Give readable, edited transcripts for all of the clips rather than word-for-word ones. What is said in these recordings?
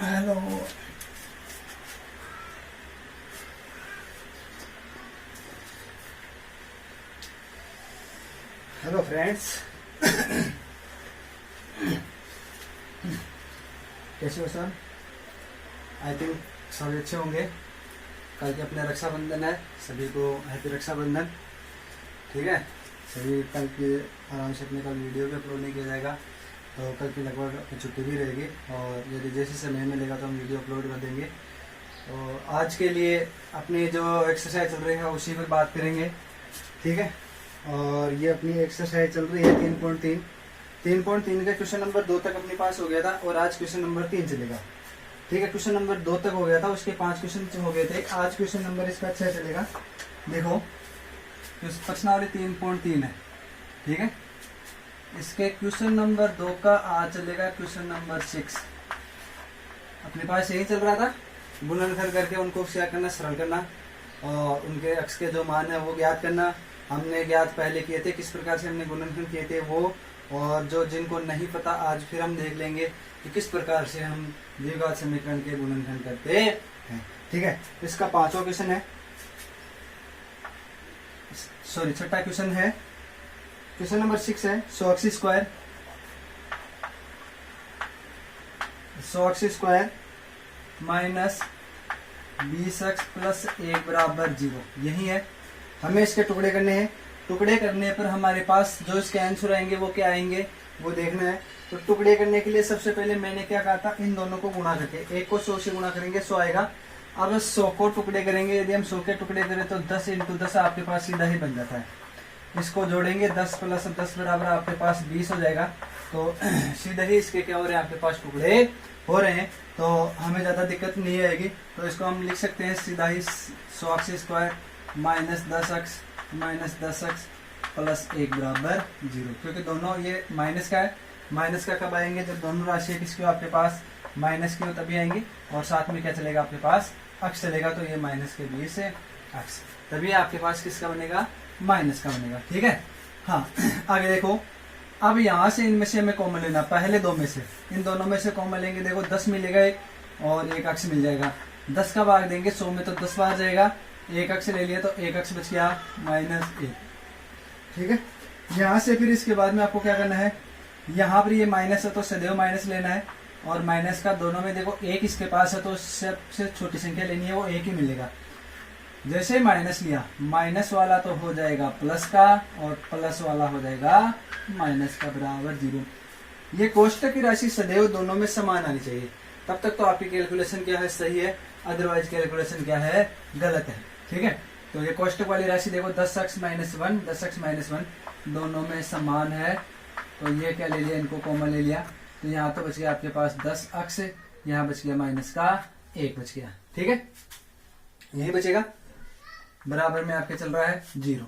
Hello. Hello friends, कैसे हो सब? आई थिंक सभी अच्छे होंगे। कल के अपने रक्षाबंधन है, सभी को हैप्पी रक्षाबंधन। ठीक है, सभी कल के आराम से अपने कल वीडियो भी अपलोड नहीं किया जाएगा, तो कल की लगभग छुट्टी भी रहेगी और यदि जैसे समय मिलेगा तो हम वीडियो अपलोड कर देंगे। तो आज के लिए अपनी जो एक्सरसाइज चल रही है उसी पर बात करेंगे। ठीक है, और ये अपनी एक्सरसाइज चल रही है 3.3। 3.3 का क्वेश्चन नंबर 2 तक अपने पास हो गया था और आज क्वेश्चन नंबर 3 चलेगा। ठीक है, क्वेश्चन नंबर 2 तक हो गया था, उसके 5 क्वेश्चन हो गए थे। आज क्वेश्चन नंबर इसका 6 चलेगा। देखो, प्रश्नावली 3.3 है। ठीक है, इसके क्वेश्चन नंबर 2 का आज चलेगा क्वेश्चन नंबर 6। अपने पास यही चल रहा था, गुणनखंड करके उनको क्या करना, सरल करना और उनके अक्ष के जो मान है वो ज्ञात करना। हमने ज्ञात पहले किए थे, किस प्रकार से हमने गुणनखंड किए थे वो, और जो जिनको नहीं पता आज फिर हम देख लेंगे कि किस प्रकार से हम द्विघात समीकरण के गुणनखंड करते हैं। ठीक है, इसका 5वां क्वेश्चन है, सॉरी 6ठा क्वेश्चन है। क्वेश्चन नंबर 6 है 100x square, 100x square minus 20x plus 1 बराबर 0। यही है, हमें इसके टुकड़े करने हैं। टुकड़े करने पर हमारे पास जो इसके आंसर आएंगे वो क्या आएंगे वो देखना है। तो टुकड़े करने के लिए सबसे पहले मैंने क्या कहा था, इन दोनों को गुणा करके, एक को 100 से गुणा करेंगे 100 आएगा। अब 100 को टुकड़े करेंगे, यदि हम 100 के टुकड़े करें तो 10 × 10 आपके पास सीधा ही बन जाता है। इसको जोड़ेंगे 10 प्लस 10 बराबर आपके पास 20 हो जाएगा। तो सीधे ही इसके क्या हो रहे हैं, आपके पास टुकड़े हो रहे हैं, तो हमें ज्यादा दिक्कत नहीं आएगी। तो इसको हम लिख सकते हैं सीधा ही 100x square minus 10x plus 1 बराबर 0, क्योंकि दोनों ये माइनस का है। माइनस का कब आएंगे, जब दोनों राशि किसकी आपके पास माइनस की हो तभी आएंगे, और साथ में क्या चलेगा आपके पास, अक्ष चलेगा। तो ये माइनस के बीच से अक्ष, तभी आपके पास किसका बनेगा, माइनस का बनेगा। ठीक है, हाँ आगे देखो। अब यहाँ से इनमें से हमें कॉमन लेना, पहले दो में से, इन दोनों में से कॉमन लेंगे। देखो 10 मिलेगा एक, और एक अक्ष मिल जाएगा। 10 का भाग देंगे 100 में तो 10 बार जाएगा, एक अक्ष ले लिया तो एक अक्ष बच गया -1। ठीक है, यहाँ से फिर इसके बाद में आपको क्या करना है, यहाँ पर ये माइनस है तो सदैव माइनस लेना है, और माइनस का दोनों में देखो एक इसके पास है तो सबसे छोटी संख्या लेनी है, वो एक ही मिलेगा। जैसे माइनस लिया, माइनस वाला तो हो जाएगा प्लस का, और प्लस वाला हो जाएगा माइनस का, बराबर 0। ये कोष्टक की राशि सदैव दोनों में समान आनी चाहिए, तब तक तो आपकी कैलकुलेशन क्या है, सही है। अदरवाइज कैलकुलेशन क्या है, गलत है। ठीक है, तो ये कोष्टक वाली राशि देखो 10x - 1 10x - 1 दोनों में समान है, तो ये क्या ले लिया, इनको कॉमन ले लिया। तो यहाँ तो बच गया आपके पास 10x, यहाँ बच गया माइनस का 1 बच गया। ठीक है, यही बचेगा, बराबर में आपके चल रहा है 0।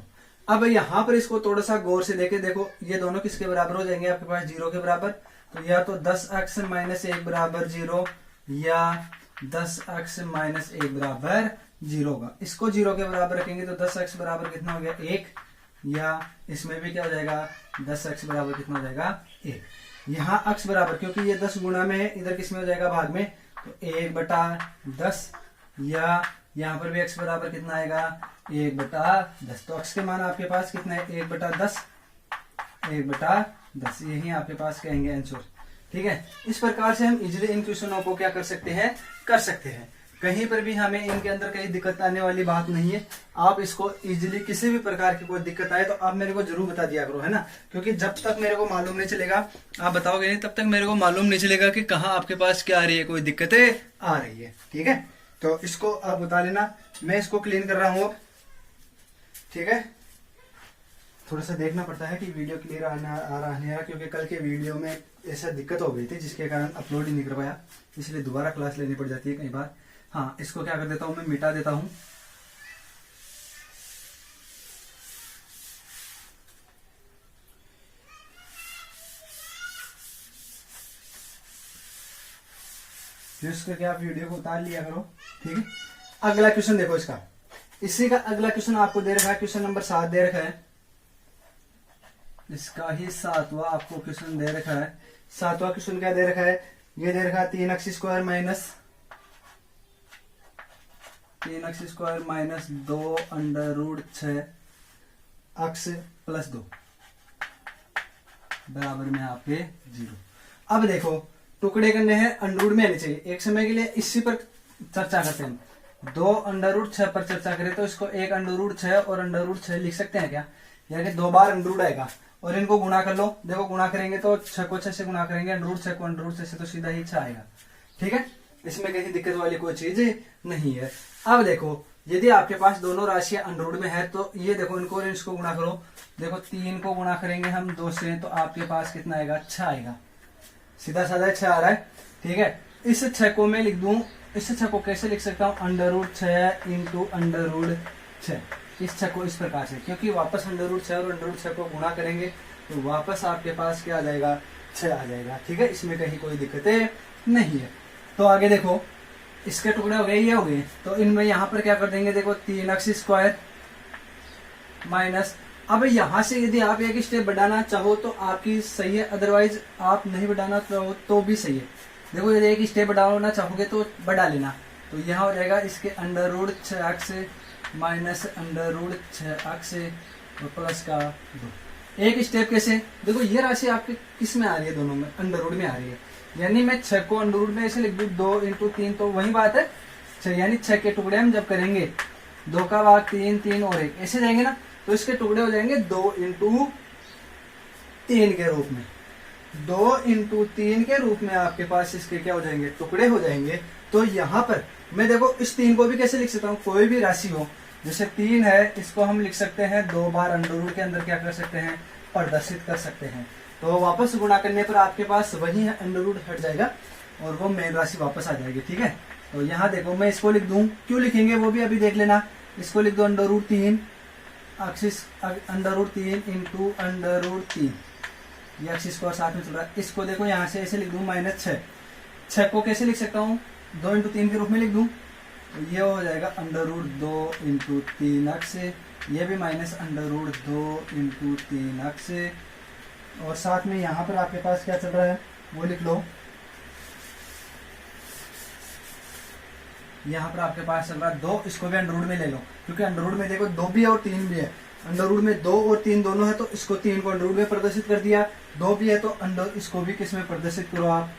अब यहाँ पर इसको थोड़ा सा गौर से देखे, देखो ये दोनों किसके बराबर हो जाएंगे, आपके पास 0 के बराबर। तो या तो 10x - 1 बराबर 0, या 10x - 1 बराबर 0 होगा। इसको 0 के बराबर रखेंगे तो 10x बराबर कितना हो गया, 1, या इसमें भी क्या हो जाएगा, 10x बराबर कितना हो जाएगा, 1। यहाँ x बराबर, क्योंकि ये 10 गुणा में है, इधर किसमें हो जाएगा, भाग में, तो 1/10, या यहाँ पर भी x बराबर कितना आएगा, 1/10। तो x के मान आपके पास कितना है, 1/10, 1/10, यही आपके पास कहेंगे आंसर। ठीक है, इस प्रकार से हम इजिली इन क्वेश्चनों को क्या कर सकते हैं, कर सकते हैं। कहीं पर भी हमें इनके अंदर कहीं दिक्कत आने वाली बात नहीं है। आप इसको इजीली, किसी भी प्रकार की कोई दिक्कत आए तो आप मेरे को जरूर बता दिया करो, है ना, क्योंकि जब तक मेरे को मालूम नहीं चलेगा, आप बताओगे नहीं, तब तक मेरे को मालूम नहीं चलेगा कि कहाँ आपके पास क्या आ रही है, कोई दिक्कतें आ रही है। ठीक है, तो इसको आप बता लेना, मैं इसको क्लीन कर रहा हूँ अब। ठीक है, थोड़ा सा देखना पड़ता है कि वीडियो क्लियर आ रहा है, क्योंकि कल के वीडियो में ऐसा दिक्कत हो गई थी जिसके कारण अपलोड ही नहीं कर पाया, इसलिए दोबारा क्लास लेनी पड़ जाती है कई बार। हाँ, इसको क्या कर देता हूं, मैं मिटा देता हूं। फिर उसका क्या, आप वीडियो को उतार लिया करो। ठीक है, अगला क्वेश्चन देखो इसका, इसी का अगला क्वेश्चन आपको दे रखा है, क्वेश्चन नंबर 7 दे रखा है, इसका ही 7वां आपको क्वेश्चन दे रखा है। 7वां क्वेश्चन क्या दे रखा है, ये दे रखा 3x square minus 2 under root 6 x plus 2 बराबर में आपके 0। अब देखो टुकड़े करने हैं, अंडर रूट में आने चाहिए। एक समय के लिए इसी पर चर्चा करते हैं। 2 अंडर रूट 6 पर चर्चा करें तो इसको 1 अंडर रूट 6 और अंडर रूट 6 लिख सकते हैं क्या? यानी 2 बार अंडर रूट आएगा और इनको गुणा कर लो। देखो गुणा करेंगे तो 6 को 6 से गुणा करेंगे, अंडर रूट 6 को अंडर रूट 6 से तो सीधा ही 6 आएगा। ठीक है, इसमें कहीं दिक्कत वाली कोई चीज नहीं है। अब देखो यदि आपके पास दोनों राशियां अंडर रूट में है तो ये देखो इनको और इसको गुणा करो। देखो 3 को गुणा करेंगे हम 2 से तो आपके पास कितना आएगा? 6 आएगा। सीधा साधा 6 आ रहा है। ठीक है, इस 6 को मैं लिख दूं, इस 6 को कैसे लिख सकता हूं? Under root 6 into under root 6। इस 6 को इस प्रकार से, क्योंकि वापस अंडर रूट 6 और अंडर रूट 6 को गुणा करेंगे तो वापस आपके पास क्या आ जाएगा? 6 आ जाएगा। ठीक है, इसमें कहीं कोई दिक्कतें नहीं है। तो आगे देखो इसके टुकड़े हो गए, ये हो गए, तो इनमें यहां पर क्या कर देंगे? देखो 3x स्क्वायर माइनस, अब यहां से यदि आप एक स्टेप बढ़ाना चाहो तो आपकी सही है, अदरवाइज आप नहीं बढ़ाना चाहो तो भी सही है। देखो यदि एक स्टेप बढ़ाना चाहोगे तो बढ़ा लेना। तो यहाँ हो जाएगा इसके under root 6x minus under root 6x और प्लस का 2। एक स्टेप कैसे? देखो ये राशि आपके किस में आ रही है? दोनों में अंडर रूट में आ रही है। यानी मैं 6 को अंडर रूट में ऐसे लिख दूं 2 इंटू 3, तो वही बात है 6, यानी 6 के टुकड़े हम जब करेंगे 2 का भाग 3, 3 और 1 ऐसे जाएंगे ना, तो इसके टुकड़े हो जाएंगे 2 इंटू 3 के रूप में। 2 इंटू 3 के रूप में आपके पास इसके क्या हो जाएंगे? टुकड़े हो जाएंगे। तो यहाँ पर मैं देखो इस 3 को भी कैसे लिख सकता हूँ? कोई भी राशि हो, जैसे 3 है, इसको हम लिख सकते हैं 2 बार अंडर रूट के अंदर क्या कर सकते हैं? प्रदर्शित कर सकते हैं। तो वापस गुणा करने पर आपके पास वही है, अंडर रूट हट जाएगा और वो मेन राशि वापस आ जाएगी। ठीक है, तो यहाँ देखो मैं इसको लिख दूं, क्यों लिखेंगे वो भी अभी देख लेना। इसको लिख दो under root 3 under root 3 into under root 3, ये एक्सिस स्क्वायर साथ में चल रहा है। इसको देखो यहाँ से ऐसे लिख दूं माइनस 6। 6 को कैसे लिख सकता हूँ? 2 इंटू 3 के रूप में लिख दूं, तो ये हो जाएगा अंडर रूट 2 इंटू 3x, ये भी minus under root 2 into 3x, और साथ में यहाँ पर आपके पास क्या चल रहा है वो लिख लो। यहाँ पर आपके पास चल रहा है 2, इसको भी अंडर रूट में ले लो, क्योंकि अंडर रूट में देखो 2 भी है और 3 भी है। अंडर रूट में 2 और 3 दोनों है, तो इसको 3 को अंडर रूट में प्रदर्शित कर दिया। 2 भी है तो अंडर इसको भी किस में प्रदर्शित करो? आप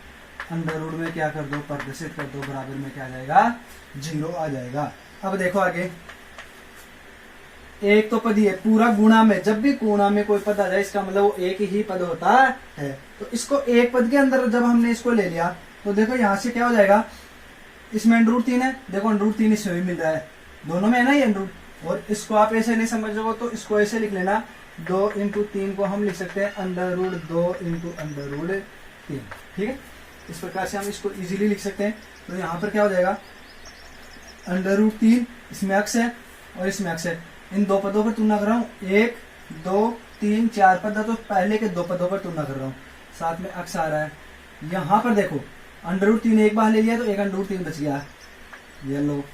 अंडर रूट में क्या कर दो? प्रदर्शित कर दो। बराबर में क्या आ जाएगा? 0 आ जाएगा। अब देखो आगे, एक तो पद ही है पूरा गुणा में, जब भी गुणा में कोई पद आ जाए इसका मतलब वो एक ही पद होता है। तो इसको एक पद के अंदर जब हमने इसको ले लिया तो देखो यहाँ से क्या हो जाएगा? इसमें अंडर रूट 3 है, देखो अंडर रूट 3 इसमें भी मिल रहा है, दोनों में है ना ये अंडर रूट। और इसको आप ऐसे नहीं समझोगे तो इसको ऐसे लिख लेना, 2 इंटू 3 को हम लिख सकते हैं under root 2 into under root 3। ठीक है, इस प्रकार से हम इसको इजीली लिख सकते हैं। तो यहाँ पर क्या हो जाएगा? अंडर रूट 3, इसमें x है और इसमें x है। इन 2 पदों पर तुलना कर रहा हूँ, 1 2 3 4 पद है, तो पहले के 2 पदों पर तुलना कर रहा हूँ, साथ में x आ रहा है। यहाँ पर देखो अंडर रूट 3 एक बार ले लिया तो एक अंडर रूट 3 बच गया, ये लो।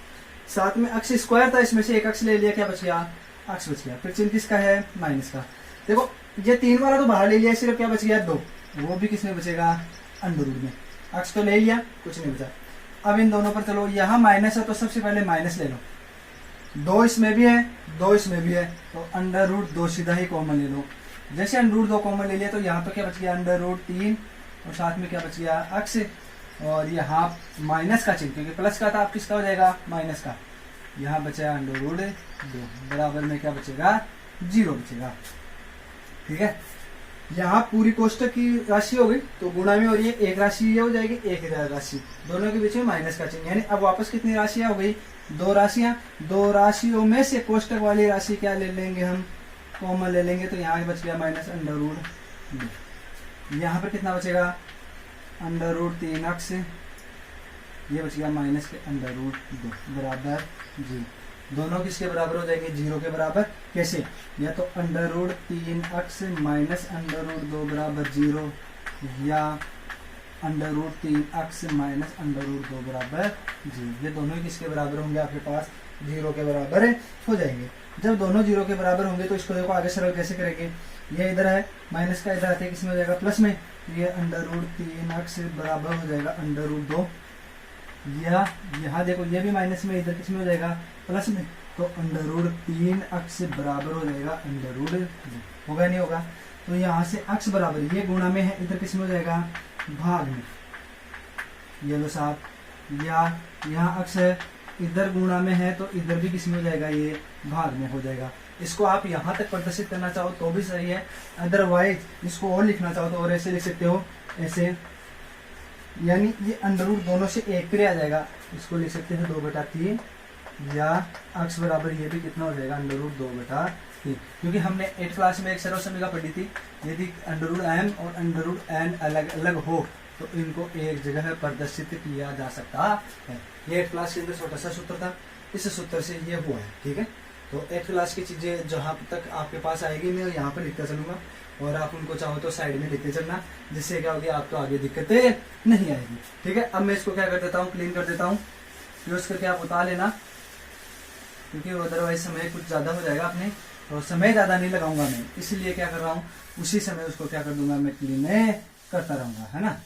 साथ में x स्क्वायर था, इसमें से एक x ले लिया, क्या बच गया? x बच गया। फिर चिन्ह किसका है? माइनस का। देखो ये 3 वाला तो बाहर ले लिया, सिर्फ क्या बच गया? 2, वो भी किसमें बचेगा? अंडर रूट में। x तो ले लिया, कुछ नहीं बचा। अब इन दोनों पर चलो, यहाँ माइनस है तो सबसे पहले माइनस ले लो, 2 इसमें भी है 2 इसमें भी है, तो अंडर रूट 2 सीधा ही कॉमन ले लो। जैसे अंडर रूट 2 कॉमन ले लिया तो यहाँ पर क्या बच गया? अंडर रूट 3 और साथ में क्या बच गया? x, और यहाँ माइनस का चिन्ह, क्योंकि प्लस का था, आप किसका हो जाएगा? माइनस का। यहाँ बचा अंडर रूट 2, बराबर में क्या बचेगा? 0 बचेगा। ठीक है, यहाँ पूरी कोष्टक की राशि हो गई तो गुणा में, और ये एक राशि ये हो जाएगी, एक राशि, दोनों के बीच में माइनस का चिन्ह। यानी अब वापस कितनी राशियां हो गई? 2 राशियां। 2 राशियों में से कोष्टक वाली राशि क्या ले लेंगे? हम कॉमन ले लेंगे, तो यहाँ बच गया माइनस अंडर रूट 2। यहाँ पर कितना बचेगा? अंडर रूट 3x, ये बच गया माइनस के अंडर रूट 2 बराबर 0। दोनों किसके बराबर हो जाएंगे? 0 के बराबर। कैसे? या तो under root 3x minus under root 2 बराबर 0, या under root 3x minus under root 2 बराबर 0। ये दोनों ही किसके बराबर होंगे? आपके पास 0 के बराबर हो जाएंगे। जब दोनों 0 के बराबर होंगे तो इसको देखो आगे सरल कैसे करेंगे? ये इधर है, माइनस का इधर आते हैं किसमें हो जाएगा प्लस में, ये अंडर रूट 3x बराबर हो जाएगा अंडर रूट 2। या यहाँ देखो ये भी माइनस में, इधर किसमें हो जाएगा प्लस में, तो अंडर रूट 3x बराबर हो जाएगा अंडर रूट, होगा नहीं होगा। तो यहाँ से x बराबर ये गुणा में है, इधर किसमें हो जाएगा भाग में, ये लो साहब, या यहाँ x है इधर गुणा में है तो इधर भी किसमें हो जाएगा ये भाग में हो जाएगा। इसको आप यहाँ तक प्रदर्शित करना चाहो तो भी सही है, अदरवाइज इसको और लिखना चाहो तो और ऐसे लिख सकते हो, ऐसे, यानी ये अंडर रूट दोनों से एक पे आ जाएगा, इसको लिख सकते हैं 2/3, या x बराबर ये भी कितना हो जाएगा अंडर रूट 2/3, क्योंकि हमने 8th क्लास में एक सर्व समीका पढ़ी थी, यदि अंडर रूट m और अंडर रूट n अलग अलग हो तो इनको एक जगह प्रदर्शित किया जा सकता है। ये 8th क्लास के अंदर छोटा सा सूत्र था, इस सूत्र से ये हुआ है, ठीक है। तो 8th क्लास की चीजें जहां तक आपके पास आएगी मैं यहाँ पर लिखता चलूंगा, और आप उनको चाहो तो साइड में लिखते चलना, जिससे क्या होगी आपको आगे दिक्कतें नहीं आएगी, ठीक है। अब मैं इसको क्या कर देता हूँ, क्लीन कर देता हूँ, यूज करके आप उतार लेना, क्योंकि अदरवाइज समय कुछ ज्यादा हो जाएगा अपने, तो समय ज्यादा नहीं लगाऊंगा मैं, इसलिए क्या कर रहा हूँ उसी समय उसको क्या कर दूंगा मैं क्लीन करता रहूंगा, है ना।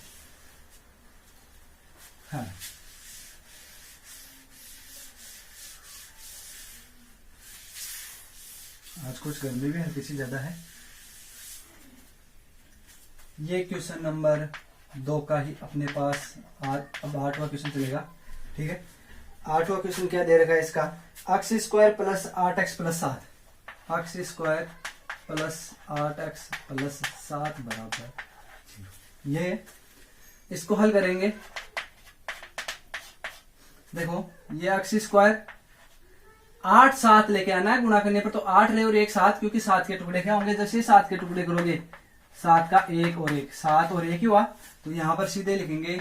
हाँ, आज कुछ गर्मी भी हल्की सी ज्यादा है। ये क्वेश्चन नंबर 2 का ही अपने पास अब 8वां क्वेश्चन चलेगा, ठीक है। 8वां क्वेश्चन क्या दे रखा है इसका, x² plus 8x plus 7, x² plus 8x plus 7 बराबर 0। ये इसको हल करेंगे, देखो ये x² 8 7 लेके आना है गुणा करने पर, तो 8 रहे और 1 7, क्योंकि 7 के टुकड़े क्या होंगे, जैसे 7 के टुकड़े करोगे 7 का 1 और 1, 7 और 1 ही हुआ, तो यहां पर सीधे लिखेंगे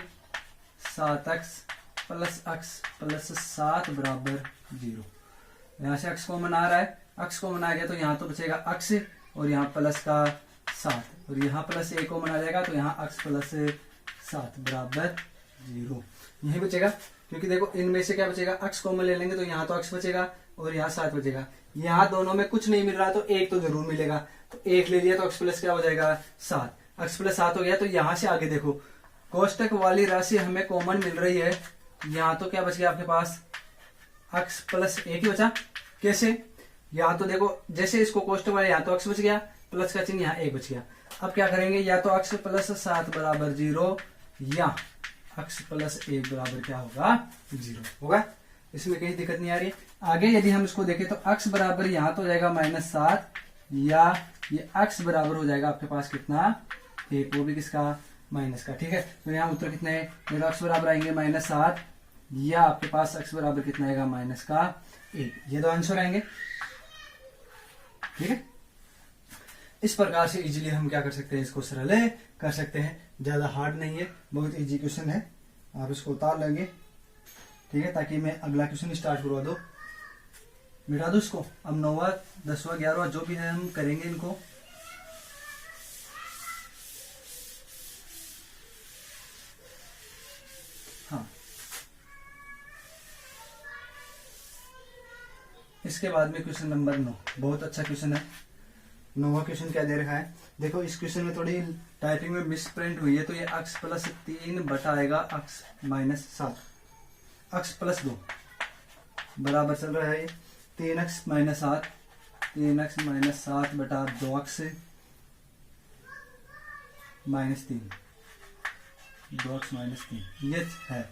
7x प्लस x प्लस 7 बराबर 0। यहां से x कॉमन आ रहा है, x कॉमन आ गया तो यहां तो बचेगा x और यहाँ प्लस का 7, और यहाँ प्लस 1 कॉमन आ जाएगा तो यहाँ x प्लस 7 बराबर 0 यही बचेगा, क्योंकि देखो इनमें से क्या बचेगा, x कॉमन ले लेंगे तो यहाँ तो x बचेगा और यहाँ 7 बचेगा, यहाँ दोनों में कुछ नहीं मिल रहा तो 1 तो जरूर मिलेगा, तो 1 ले लिया तो x प्लस क्या हो जाएगा 7, x प्लस 7 हो गया। तो यहाँ से आगे देखो कोष्टक वाली राशि हमें कॉमन मिल रही है, यहाँ तो क्या बच गया आपके पास x प्लस 1 ही बचा, कैसे, यहाँ तो देखो जैसे इसको कोष्टक वाले यहाँ तो x बच गया, प्लस का चिन्ह यहाँ 1 बच गया। अब क्या करेंगे, या तो x प्लस 7 बराबर 0 या x प्लस 1 बराबर क्या होगा 0 होगा, इसमें कहीं दिक्कत नहीं आ रही। आगे यदि हम इसको देखें तो x बराबर यहाँ तो हो जाएगा -7, या ये x बराबर हो जाएगा आपके पास कितना 1, वो भी किसका माइनस का, ठीक है। तो यहाँ उत्तर कितने है, तो x बराबर आएंगे -7, या आपके पास x बराबर कितना आएगा -1, ये दो आंसर आएंगे, ठीक है। इस प्रकार से इजीली हम क्या कर सकते हैं, इसको सरल कर सकते हैं, ज्यादा हार्ड नहीं है, बहुत इजी क्वेश्चन है, आप इसको उतार लेंगे, ठीक है, ताकि मैं अगला क्वेश्चन स्टार्ट करवा दो, मिटा दो इसको। अब 9वां 10वां 11वां जो भी है हम करेंगे इनको, हाँ। इसके बाद में क्वेश्चन नंबर 9 बहुत अच्छा क्वेश्चन है। 9वां क्वेश्चन क्या दे रखा है, देखो इस क्वेश्चन में थोड़ी टाइपिंग में मिस प्रिंट हुई है, तो ये x प्लस 3 बटा आएगा x माइनस 7, x प्लस 2 बराबर चल रहा है 3x माइनस 7, 3x माइनस 7 बटा 2x माइनस 3, 2x माइनस 3 ये है।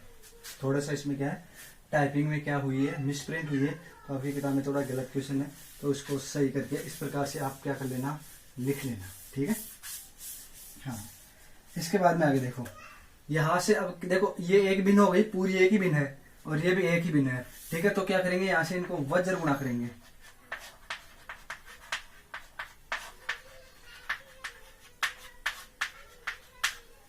थोड़ा सा इसमें क्या है, टाइपिंग में क्या हुई है, मिस प्रिंट हुई है, तो आपकी किताब में थोड़ा गलत क्वेश्चन है, तो उसको सही करके इस प्रकार से आप क्या कर लेना, लिख लेना, ठीक है। हाँ, इसके बाद में आगे देखो, यहां से अब देखो ये एक भिन्न हो गई, पूरी एक ही भिन्न है और ये भी एक ही भिन्न है, ठीक है। तो क्या करेंगे, यहां से इनको वज्र गुणा करेंगे,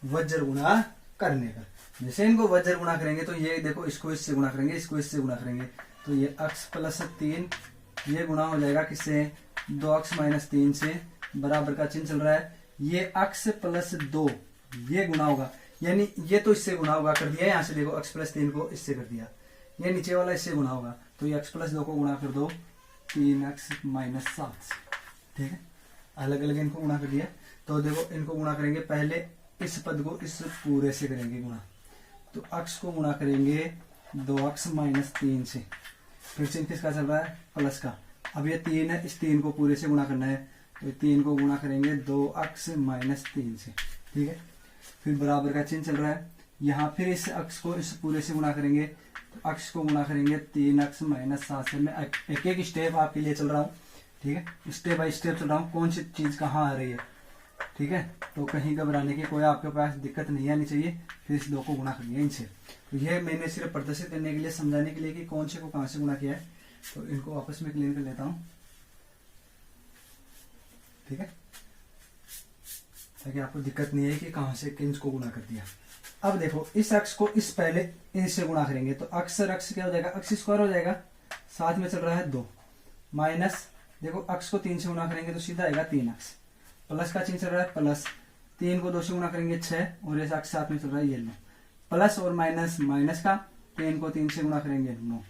वज्र गुणा करने पर, जैसे इनको वज्र गुणा करेंगे तो ये देखो इसको इससे गुणा करेंगे, इसको इससे गुणा करेंगे, तो ये x प्लस 3 ये गुणा हो जाएगा किससे, 2x माइनस 3 से, बराबर का चिन्ह चल रहा है, ये x प्लस 2 ये गुणा होगा, यानी ये तो इससे गुणा होगा, कर दिया यहाँ से देखो x प्लस 3 को इससे कर दिया, ये नीचे वाला इससे गुणा होगा, तो ये x प्लस 2 को गुणा कर दो 3x माइनस 7 से, ठीक है। अलग अलग इनको गुणा कर दिया। तो देखो इनको गुणा करेंगे, पहले इस पद को इस पूरे से करेंगे गुणा, तो अक्स को गुणा करेंगे 2x माइनस 3 से, फिर चिन्ह किसका चल रहा है, प्लस का। अब ये 3 है, इस 3 को पूरे से गुणा करना है, तो 3 को गुणा करेंगे 2x माइनस 3 से, ठीक है। फिर बराबर का चिन्ह चल रहा है, यहाँ फिर इस अक्स को इस पूरे से गुणा करेंगे, तो अक्स को गुणा करेंगे 3x माइनस 7 से। मैं एक एक स्टेप आपके लिए चल रहा हूँ, ठीक है, स्टेप बाय स्टेप चल रहा हूँ, कौन सी चीज कहाँ आ रही है, ठीक है। तो कहीं घबराने की कोई आपके पास दिक्कत नहीं आनी चाहिए। फिर इस 2 को गुणा कर दिया इनसे। तो ये मैंने सिर्फ प्रदर्शित करने के लिए, समझाने के लिए कि कौन से को कहां से गुणा किया है। तो इनको आपस में क्लियर कर लेता हूं, ठीक है, ताकि आपको दिक्कत नहीं है कि कहां से किन को गुणा कर दिया। अब देखो इस अक्ष को इस पहले इनसे गुणा करेंगे, तो अक्स और अक्स क्या हो जाएगा, अक्स स्क्वायर हो जाएगा, साथ में चल रहा है 2 माइनस, देखो अक्स को 3 से गुणा करेंगे तो सीधा आएगा 3x, प्लस का चिन्ह चल रहा है प्लस, 3 को 2 से गुणा करेंगे 6, और ये अक्स साथ में चल रहा है ये 9, प्लस और माइनस, माइनस का 3 को 3 से गुणा करेंगे 9,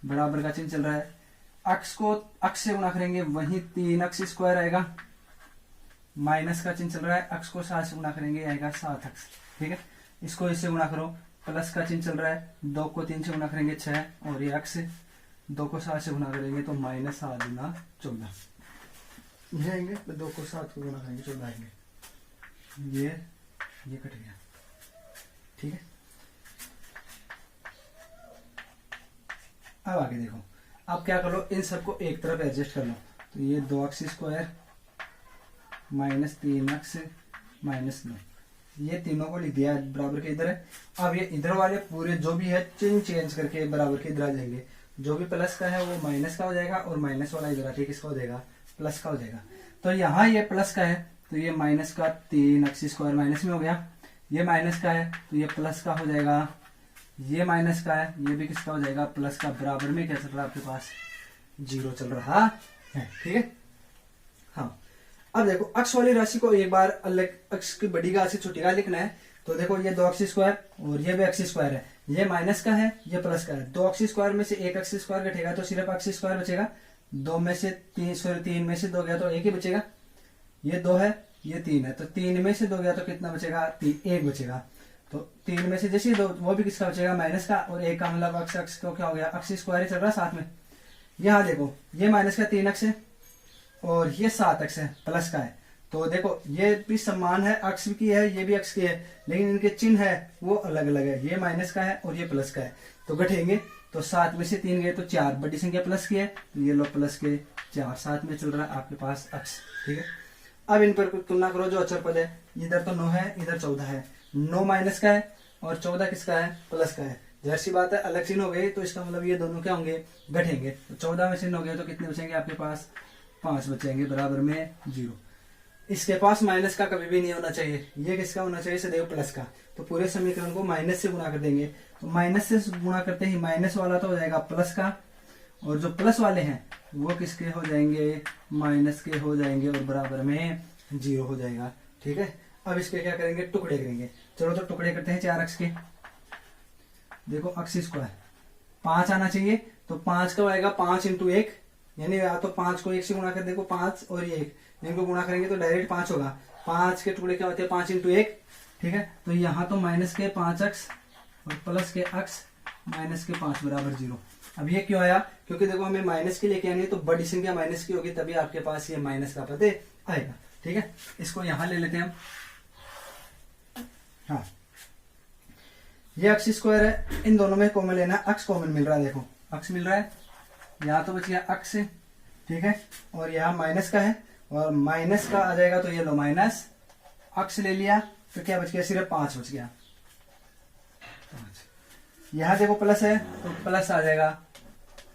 बराबर का चिन्ह चल रहा है। अक्स को अक्स से गुणा करेंगे वही 3x स्क्वायर आएगा, माइनस का चिन्ह चल रहा है, अक्स को 7 से गुणा करेंगे आएगा 7x, ठीक है। इसको इससे गुणा करो, प्लस का चिन्ह चल रहा है, 2 को 3 से गुणा करेंगे 6, और ये अक्स 2 को 7 से गुणा करेंगे तो माइनस 7 गुना 14 ये आएंगे, 2 को 7 को गुणा करेंगे 14 आएंगे, ये कट गया, ठीक है। अब आगे देखो, अब क्या कर लो, इन सबको एक तरफ एडजस्ट कर लो, तो ये 2x square minus 3x minus 9, ये तीनों को लिख दिया बराबर के इधर है। अब ये इधर वाले पूरे जो भी है चिन्ह चेंज करके बराबर के इधर आ जाएंगे, जो भी प्लस का है वो माइनस का हो जाएगा, और माइनस वाला इधर आके किसका हो जाएगा, प्लस का हो जाएगा। तो यहाँ ये प्लस का है, तो ये माइनस का 3x स्क्वायर माइनस में हो गया, ये माइनस का है तो ये प्लस का हो जाएगा, ये माइनस का है ये भी किसका हो जाएगा, प्लस का। बराबर में क्या चल रहा है आपके पास, 0 चल रहा है, ठीक है। हाँ, अब देखो अक्ष वाली राशि को एक बार अलग, अक्ष की बड़ी का से छोटी का लिखना है, तो देखो ये 2x स्क्वायर और ये भी x स्क्वायर है, ये माइनस का है ये प्लस का है, 2x स्क्वायर में से एक x स्क्वायर घटेगा तो सिर्फ x स्क्वायर बचेगा, 2 में से 3 में से 2 गया तो 1 ही बचेगा, ये 2 है ये 3 है, तो 3 में से 2 गया तो कितना बचेगा, 1 बचेगा। तो 3 में से जैसे 2 वो भी किसका बचेगा, माइनस का, और 1 का मतलब अक्ष को क्या हो गया, अक्ष स्क्वायर चल रहा है साथ में। यहाँ देखो ये माइनस का 3x है और ये 7x है, प्लस का है, तो देखो ये भी समान है, अक्ष की है ये भी अक्ष की है, लेकिन इनके चिन्ह है वो अलग अलग है, ये माइनस का है और ये प्लस का है, तो घटेंगे तो 7 में से 3 गए तो 4, बड़ी संख्या प्लस की है, तो ये लो प्लस के 4, साथ में चल रहा है आपके पास अक्ष, ठीक है। अब इन पर तुलना करो, जो अचर पद है, इधर तो 9 है इधर 14 है, 9 माइनस का है और 14 किसका है, प्लस का है। जैसी सी बात है, अलग चिन्ह हो गए तो इसका मतलब ये दोनों क्या होंगे, घटेंगे, तो 14 में से 9 गए तो कितने बचेंगे आपके पास, 5 बचेंगे, बराबर में 0। इसके पास माइनस का कभी भी नहीं होना चाहिए, ये किसका होना चाहिए, सदैव प्लस का। तो पूरे समीकरण को माइनस से गुणा कर देंगे, तो माइनस से गुणा करते ही माइनस वाला तो हो जाएगा प्लस का, और जो प्लस वाले हैं वो किसके हो जाएंगे, माइनस के हो जाएंगे, और बराबर में 0 हो जाएगा, ठीक है। अब इसके क्या करेंगे, टुकड़े करेंगे। चलो तो टुकड़े करते हैं 4 अक्ष के। देखो अक्ष स्क्वायर 5 आना चाहिए, तो 5 कब आएगा, 5 इंटू 1, यानी या तो 5 को 1 से गुणा कर, देखो 5 और ये 1 इनको गुणा करेंगे तो डायरेक्ट 5 होगा। 5 के टुकड़े क्या होते हैं, 5 इंटू 1, ठीक है। तो यहाँ तो माइनस के 5 अक्ष और प्लस के अक्ष माइनस के 5 बराबर 0। अब ये क्यों आया, क्योंकि देखो हमें माइनस के लेके आनी है, तो बड़ी संख्या माइनस की होगी तभी आपके पास ये माइनस का पद आएगा, ठीक है। इसको यहां ले लेते हैं हम। हाँ, ये अक्ष स्क्वायर है, इन दोनों में कॉमन लेना है, अक्ष कॉमन मिल रहा है, देखो अक्ष मिल रहा है, यहाँ तो बच गया अक्ष, ठीक है, और यहाँ माइनस का है, और माइनस का आ जाएगा तो ये लो माइनस, अक्ष ले लिया तो क्या बच गया, सिर्फ 5 बच गया, 5। यहाँ देखो प्लस है तो प्लस आ जाएगा,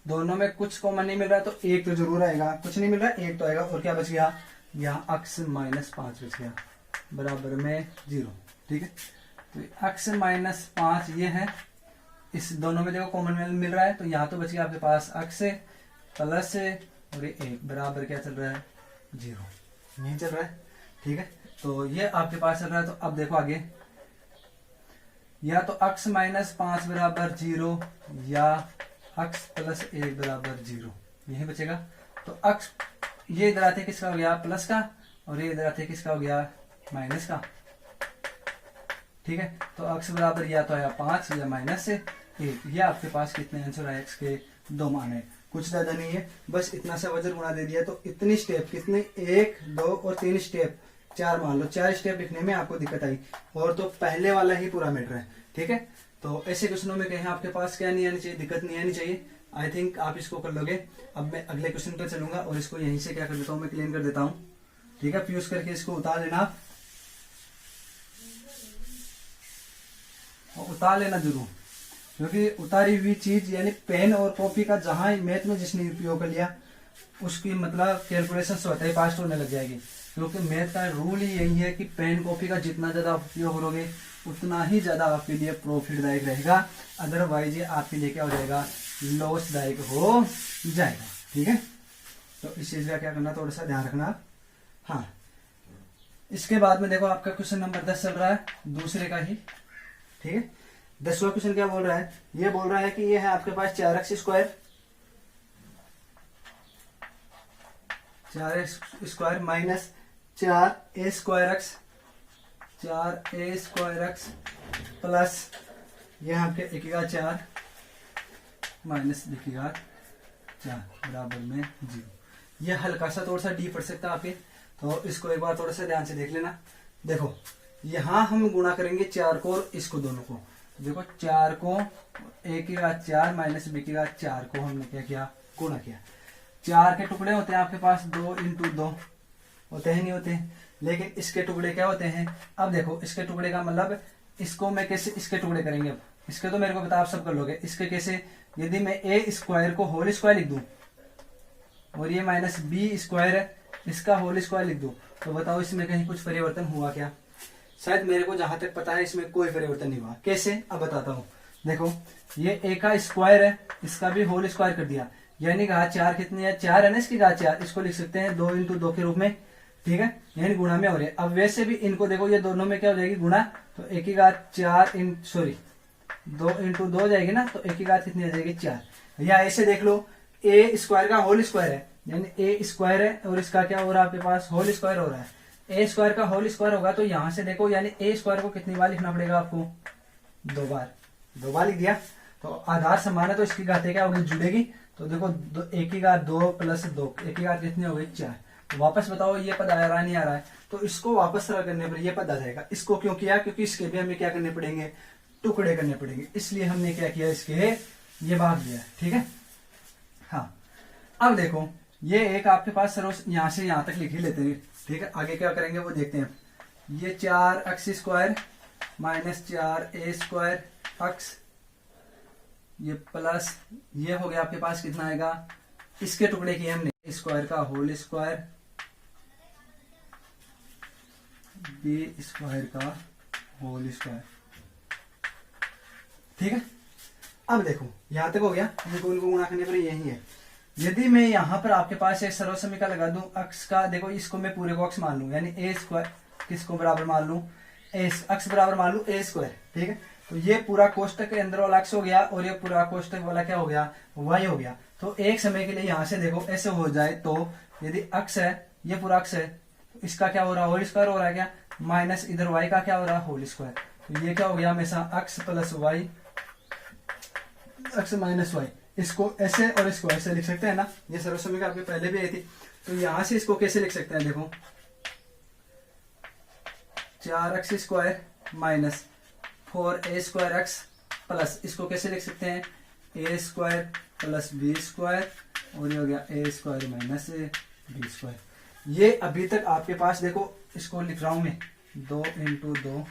दोनों में कुछ कॉमन नहीं मिल रहा तो 1 तो जरूर आएगा, कुछ नहीं मिल रहा 1 तो आएगा, और क्या बच गया, यहाँ अक्ष -5 बच गया, बराबर में 0, ठीक है। तो अक्ष -5 ये है, इस दोनों में देखो कॉमन मिल रहा है, तो यहाँ तो बच गया आपके पास अक्ष प्लस और ये 1 बराबर क्या चल रहा है, 0, नहीं चल रहा है, ठीक है। तो ये आपके पास चल रहा है। तो अब देखो आगे, या तो अक्ष -5 बराबर 0 या अक्ष +1 बराबर 0, यही बचेगा। तो अक्ष ये इधर आते किसका हो गया प्लस का, और ये इधर आते किसका हो गया माइनस का। ठीक है, तो अक्स बराबर या तो आया 5 या माइनस से 1। ये आपके पास कितने आंसर आए, एक्स के 2 मान है, कुछ ज्यादा नहीं है, बस इतना सा वजन गुणा दे दिया। तो इतनी स्टेप कितने 1 2 और 3 स्टेप 4 मान लो, 4 स्टेप लिखने में आपको दिक्कत आई, और तो पहले वाला ही पूरा मैटर है। ठीक है, तो ऐसे क्वेश्चनों में कहीं आपके पास क्या नहीं आनी चाहिए, दिक्कत नहीं आनी चाहिए। आई थिंक आप इसको कर लोगे। अब मैं अगले क्वेश्चन पर चलूंगा और इसको यहीं से क्या कर देता हूँ, मैं क्लीन कर देता हूँ। ठीक है, फ्यूज करके इसको उतार लेना, और उतार लेना जरूर, क्योंकि उतारी हुई चीज यानी पेन और कॉपी का जहां मैथ में जिसने उपयोग कर लिया उसकी मतलब कैलकुलेशन स्वतः ही पास्ट होने लग जाएगी। क्योंकि मैथ का रूल ही यही है कि पेन कॉपी का जितना ज्यादा उपयोग करोगे उतना ही ज्यादा आपके लिए प्रॉफिटदायक रहेगा, अदरवाइज ये आपके लिए क्या हो जाएगा, लॉसदायक हो जाएगा। ठीक है, तो इस चीज का क्या करना, थोड़ा सा ध्यान रखना। हाँ, इसके बाद में देखो आपका क्वेश्चन नंबर 10 चल रहा है, दूसरे का ही। ठीक है, 10वां क्वेश्चन क्या बोल रहा है, ये बोल रहा है कि ये है आपके पास 4x square, 4x minus 4a square x, 4a square x plus ये आपके 1 की घात 4 माइनस b की घात 4 बराबर में 0। ये हल्का सा थोड़ा सा डी पड़ सकता है आपके, तो इसको एक बार थोड़ा सा ध्यान से देख लेना। देखो यहां हम गुणा करेंगे 4 को और इसको दोनों को। देखो 4 को 1 की घात 4 माइनस b की घात 4 को हमने क्या किया, गुणा किया। 4 के टुकड़े होते हैं आपके पास 2 इंटू 2 होते हैं, नहीं होते, लेकिन इसके टुकड़े क्या होते हैं। अब देखो इसके टुकड़े का मतलब इसको मैं कैसे इसके टुकड़े करेंगे, अब इसके तो मेरे को पता आप सब कर लोगे, इसके कैसे, यदि मैं ए स्क्वायर को होल स्क्वायर लिख दूं और ये माइनस बी स्क्वायर है इसका होल स्क्वायर लिख दूं, तो बताओ इसमें कहीं कुछ परिवर्तन हुआ क्या। शायद मेरे को जहां तक पता है इसमें कोई परिवर्तन नहीं हुआ। कैसे, अब बताता हूं। देखो ये ए का स्क्वायर है, इसका भी होल स्क्वायर कर दिया, यानी घात 4 कितनी है, 4 है ना, इसकी घात 4, इसको लिख सकते हैं 2 इंटू 2 के रूप में। ठीक है, यानी गुणा में हो रहे। अब वैसे भी इनको देखो ये दोनों में क्या हो जाएगी गुणा, तो 1 की घात 4 सॉरी 2 इंटू 2 जाएगी ना, तो 1 की घात कितनी आ जाएगी 4। या ऐसे देख लो ए स्क्वायर का होल स्क्वायर है, यानी ए स्क्वायर है और इसका क्या हो रहा है आपके पास होल स्क्वायर हो रहा है। ए स्क्वायर का होल स्क्वायर होगा तो यहां से देखो यानी ए स्क्वायर को कितनी बार लिखना पड़ेगा आपको, 2 बार लिख दिया। तो आधार समान है तो इसकी घातें क्या होगी, जुड़ेगी। तो देखो 1 की घात 2 प्लस 2, 1 की घात कितनी हो गई 4। तो वापस बताओ ये पद आ रहा है नहीं आ रहा है, तो इसको वापस सरल करने पर ये पद आ जाएगा। इसको क्यों किया, क्योंकि इसके भी हमें क्या करने पड़ेंगे, टुकड़े करने पड़ेंगे, इसलिए हमने क्या किया, इसके ये भाग दिया। ठीक है, हाँ अब देखो ये एक आपके पास सरो यहां से यहां तक लिख ही लेते हैं। ठीक है, आगे क्या करेंगे वो देखते हैं। ये 4x square minus 4a square x, ये प्लस ये हो गया आपके पास कितना आएगा, इसके टुकड़े किए हमने, स्क्वायर का होल स्क्वायर b स्क्वायर का होल स्क्वायर। ठीक है, अब देखो यहां तक हो गया, इनको गुणा करने पर यही है। यदि मैं यहां पर आपके पास एक सर्व समीकरण लगा दूं अक्स का, देखो इसको मैं पूरे को अक्स मान लूं, यानी ए स्क्वायर किसको बराबर मान लूं, अक्स बराबर मान लूं ए स्क्वायर। ठीक है, तो ये पूरा कोष्टक के अंदर वाला अक्स हो गया और ये पूरा कोष्टक वाला क्या हो गया, वाई हो गया। तो एक समय के लिए यहां से देखो ऐसे हो जाए, तो यदि अक्स है ये पूरा अक्स है तो इसका क्या हो रहा है, होल स्क्वायर हो रहा है क्या, माइनस इधर वाई का क्या हो रहा है, होल स्क्वायर। तो ये क्या हो गया हमेशा x plus y, x minus y. इसको ऐसे और इसको ऐसे लिख सकते हैं ना, ये सर्व समीकरण आपके पहले भी आई थी। तो यहां से इसको कैसे लिख सकते हैं, देखो 4x square minus 4a square x plus इसको कैसे लिख सकते हैं, a square plus b square, और ये हो गया a square minus b square. ये अभी तक आपके पास देखो इसको लिख रहा हूं मैं 2 into 2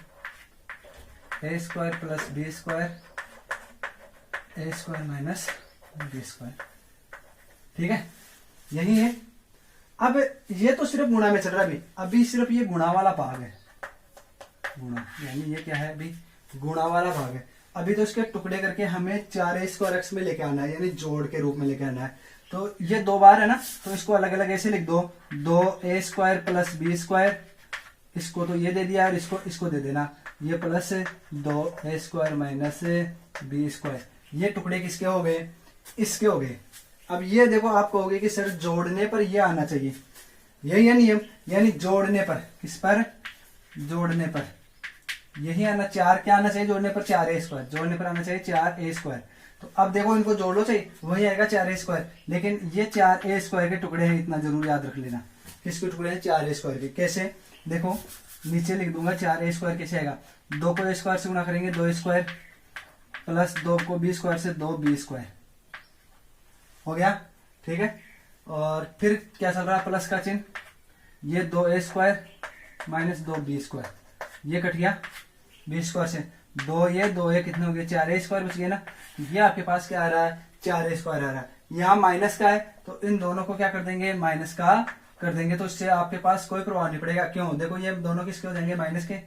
a square plus b square a square minus b square. ठीक है, यही है। अब ये तो सिर्फ गुणा में चल रहा है, अभी सिर्फ ये गुणा वाला भाग है, गुणा यानी ये क्या है, अभी गुणा वाला भाग है। अभी तो इसके टुकड़े करके हमें 4a स्क्वायर x में लेके आना है, यानी जोड़ के रूप में लेके आना है। तो ये 2 बार है ना, तो इसको अलग अलग ऐसे लिख दो, 2a square plus b square, इसको तो ये दे दिया और इसको दे देना, ये plus 2a square minus b square. ये टुकड़े किसके हो गए, इसके हो गए। अब ये देखो आप कहोगे कि सर जोड़ने पर ये आना चाहिए, यही है नियम, यानी जोड़ने पर, किस पर, जोड़ने पर यही आना, 4 क्या आना चाहिए जोड़ने पर, 4a², जोड़ने पर आना चाहिए 4a²। तो अब देखो इनको जोड़ लो चाहिए, वही आएगा 4a², लेकिन ये 4a² के टुकड़े हैं, इतना जरूर याद रख लेना। किसके टुकड़े हैं, 4a² के। कैसे, देखो नीचे लिख दूंगा 4a² कैसे आएगा, 2 को a² से गुणा करेंगे 2a² प्लस 2 को b² से 2b² हो गया, ठीक है। और फिर क्या चल रहा है, प्लस का चिन्ह, ये 2a² माइनस 2b², ये कट गया b² से, 2 ये कितने हो गए, 4a² बच गए ना। ये आपके पास क्या आ रहा है, 4a² आ रहा है। यहाँ माइनस का है तो इन दोनों को क्या कर देंगे, माइनस का कर देंगे, तो इससे आपके पास कोई प्रभाव नहीं पड़ेगा। क्यों, देखो ये दोनों किसके हो जाएंगे, माइनस के,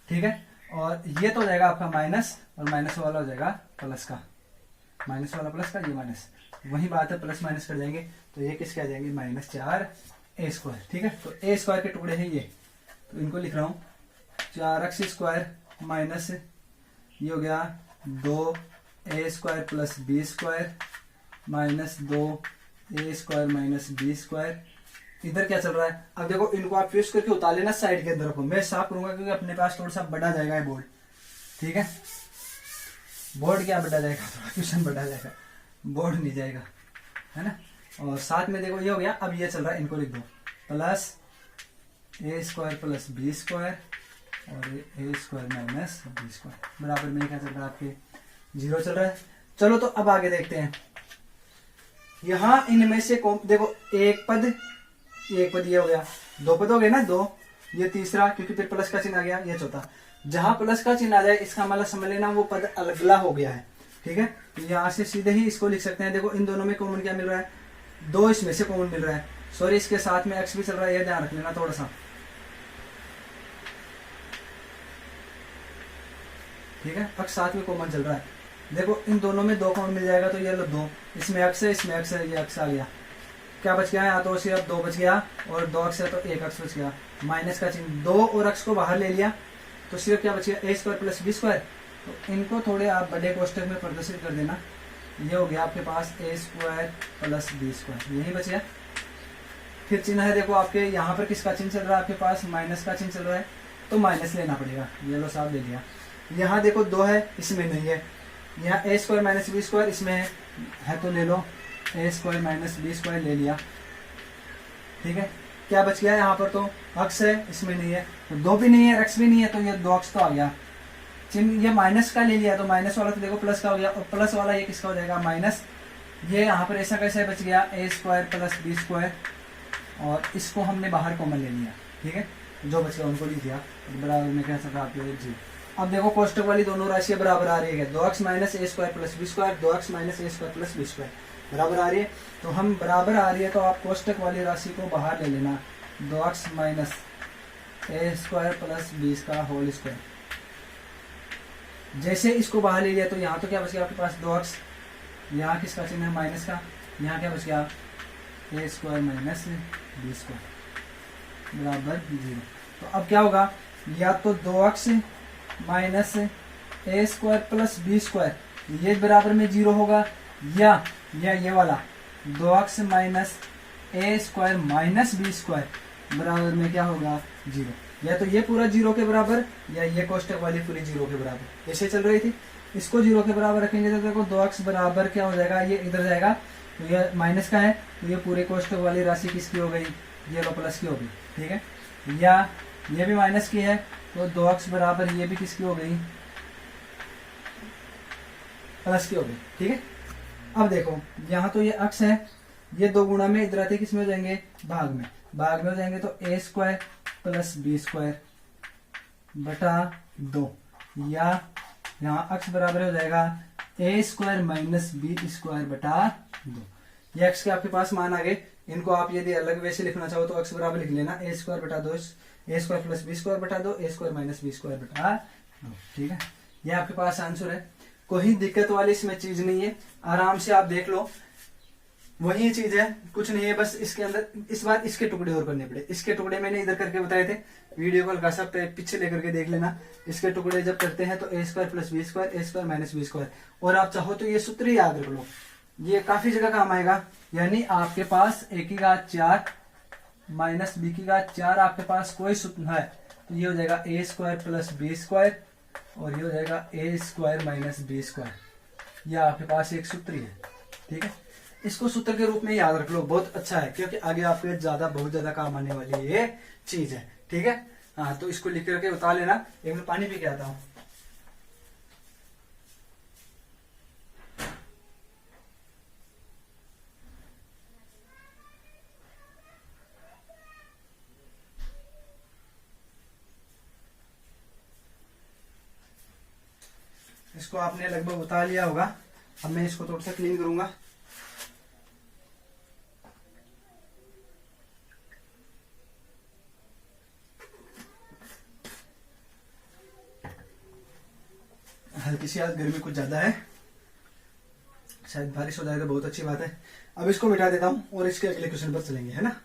ठीक है। और ये तो हो जाएगा आपका माइनस, और माइनस वाला हो जाएगा प्लस का, माइनस वाला प्लस का, ये माइनस, वही बात है, प्लस माइनस कर जाएंगे तो ये किसके आ जाएंगे, -4a², ठीक है। तो a² के टुकड़े हैं ये, तो इनको लिख रहा हूं 4x² माइनस ये हो गया 2a² plus b² minus 2a² minus b²। इधर क्या चल रहा है, अब देखो इनको आप फ्यूज करके उतार लेना, साइड के अंदर रखो, मैं साफ करूंगा क्योंकि अपने पास थोड़ा सा बड़ा जाएगा ये बोर्ड, ठीक है। बोर्ड क्या बड़ा जाएगा, थोड़ा क्वेश्चन बड़ा जाएगा, बोर्ड नहीं जाएगा, है ना। और साथ में देखो ये हो गया, अब ये चल रहा है, इनको लिख दो प्लस a² प्लस b² और a² माइनस b² बराबर में क्या चल रहा है, आपके 0 चल रहा है। चलो तो अब आगे देखते हैं, यहां इनमें से देखो एक पद ये हो गया, 2 पद हो गए ना, 2, ये तीसरा क्योंकि फिर प्लस का चिन्ह आ गया, ये चौथा। जहां प्लस का चिन्ह आ जाए इसका मतलब समझ लेना वो पद अलगला हो गया है, ठीक है। तो यहां से सीधे ही इसको लिख सकते हैं, देखो इन दोनों में कॉमन क्या मिल रहा है, 2 इसमें से कॉमन मिल रहा है, सॉरी इसके साथ में x भी चल रहा है, ये ध्यान रख लेना थोड़ा सा, ठीक है। x साथ में कॉमन चल रहा है, देखो इन दोनों में 2 कॉमन मिल जाएगा तो ये लो 2, इसमें x है, इसमें x है, ये x आ गया, क्या बच गया, यहाँ तो सिर्फ 2 बच गया, और 2x है तो 1x बच गया, माइनस का चिन्ह, 2 और x को बाहर ले लिया तो सिर्फ क्या बच गया, a² प्लस b²। तो इनको थोड़े आप बड़े कोष्टक में प्रदर्शित कर देना, ये हो गया आपके पास a² प्लस b², यही बच गया। फिर चिन्ह है देखो आपके यहाँ पर किसका चिन्ह चल रहा है, आपके पास माइनस का चिन्ह चल रहा है, तो माइनस लेना पड़ेगा, ये लो साहब ले लिया। यहाँ देखो 2 है, इसमें नहीं है, यहाँ a² माइनस b² इसमें है तो ले लो, a² माइनस b² ले लिया, ठीक है। क्या बच गया यहाँ पर, तो x है, इसमें नहीं है, तो 2 भी नहीं है, x भी नहीं है, तो ये 2x तो आ गया। चिन्ह ये माइनस का ले लिया, तो माइनस वाला तो देखो प्लस का हो गया, और प्लस वाला ये किसका हो जाएगा, माइनस। ये यहाँ पर ऐसा कैसे बच गया, a² प्लस b², और इसको हमने बाहर कॉमन ले लिया, ठीक है। जो बच गया उनको लिख दिया, बराबर में क्या चल रहा है, जी। अब देखो कोष्टक वाली दोनों राशियां बराबर आ रही है, 2x minus a² plus b², 2x minus a² plus b² बराबर आ रही है। तो हम बराबर आ रही है तो आप कोष्टक वाली राशि को बाहर ले लेना, 2x minus a² plus b²। जैसे इसको बाहर ले लिया तो यहाँ तो क्या बच गया आपके पास, 2x, यहाँ किसका चिन्ह है, माइनस का, यहाँ क्या बच गया, a² माइनस b² बराबर 0। तो अब क्या होगा, या तो 2x minus a² plus b², ये बराबर में 0 होगा, या ये वाला 2x minus a² minus b² बराबर में क्या होगा, 0। या तो ये पूरा 0 के बराबर, या ये कोष्टक वाली पूरी 0 के बराबर, ऐसे चल रही थी। इसको 0 के बराबर रखेंगे तो देखो 2x बराबर क्या हो जाएगा, ये इधर जाएगा, तो ये माइनस का है, तो ये पूरे कोष्टक वाली राशि किसकी हो गई, ये लो प्लस की हो गई, ठीक है। या ये भी माइनस की है, तो 2x बराबर ये भी किसकी हो गई, प्लस की हो गई, ठीक है। अब देखो यहाँ तो ये x है, ये 2 गुणा में इधर आते किसमें हो जाएंगे, भाग में हो जाएंगे, तो a² प्लस b² बटा 2, या यहाँ x बराबर हो जाएगा a² माइनस b² बटा 2। ये x के आपके पास मान आ गए, इनको आप यदि अलग वे से लिखना चाहो तो x बराबर लिख लेना, a² बटा 2, a² प्लस b² बटा 2, a² माइनस b² बटा 2, ठीक है। ये आपके पास आंसर है, कोई दिक्कत वाली इसमें चीज नहीं है, आराम से आप देख लो। वही चीज है, कुछ नहीं है, बस इसके अंदर इस बार इसके टुकड़े और करने पड़े। इसके टुकड़े मैंने इधर करके बताए थे, वीडियो को हल्का सा पीछे लेकर के देख लेना। इसके टुकड़े जब करते हैं तो ए स्क्वायर प्लस बी स्क्वायर, ए स्क्वायर माइनस बी स्क्वायर। और आप चाहो तो ये सूत्र ही याद रख लो, ये काफी जगह काम आएगा। यानी आपके पास ए की घात 4 माइनस बी की घात 4 आपके पास कोई सूत्र है तो ये हो जाएगा ए स्क्वायर प्लस बी स्क्वायर, और ये हो जाएगा ए स्क्वायर माइनस बी स्क्वायर। यह आपके पास एक सूत्र ही है, ठीक है। इसको सूत्र के रूप में याद रख लो, बहुत अच्छा है, क्योंकि आगे आपके बहुत ज्यादा काम आने वाली ये चीज है, ठीक है। हाँ, तो इसको लिख करके उतार लेना। एक मिनट पानी पी के आता हूं। इसको आपने लगभग उतार लिया होगा। अब मैं इसको थोड़ा सा क्लीन करूंगा। हल्की सी आज गर्मी कुछ ज्यादा है, शायद बारिश हो जाए तो बहुत अच्छी बात है। अब इसको मिटा देता हूं और इसके अगले क्वेश्चन पर चलेंगे, है ना।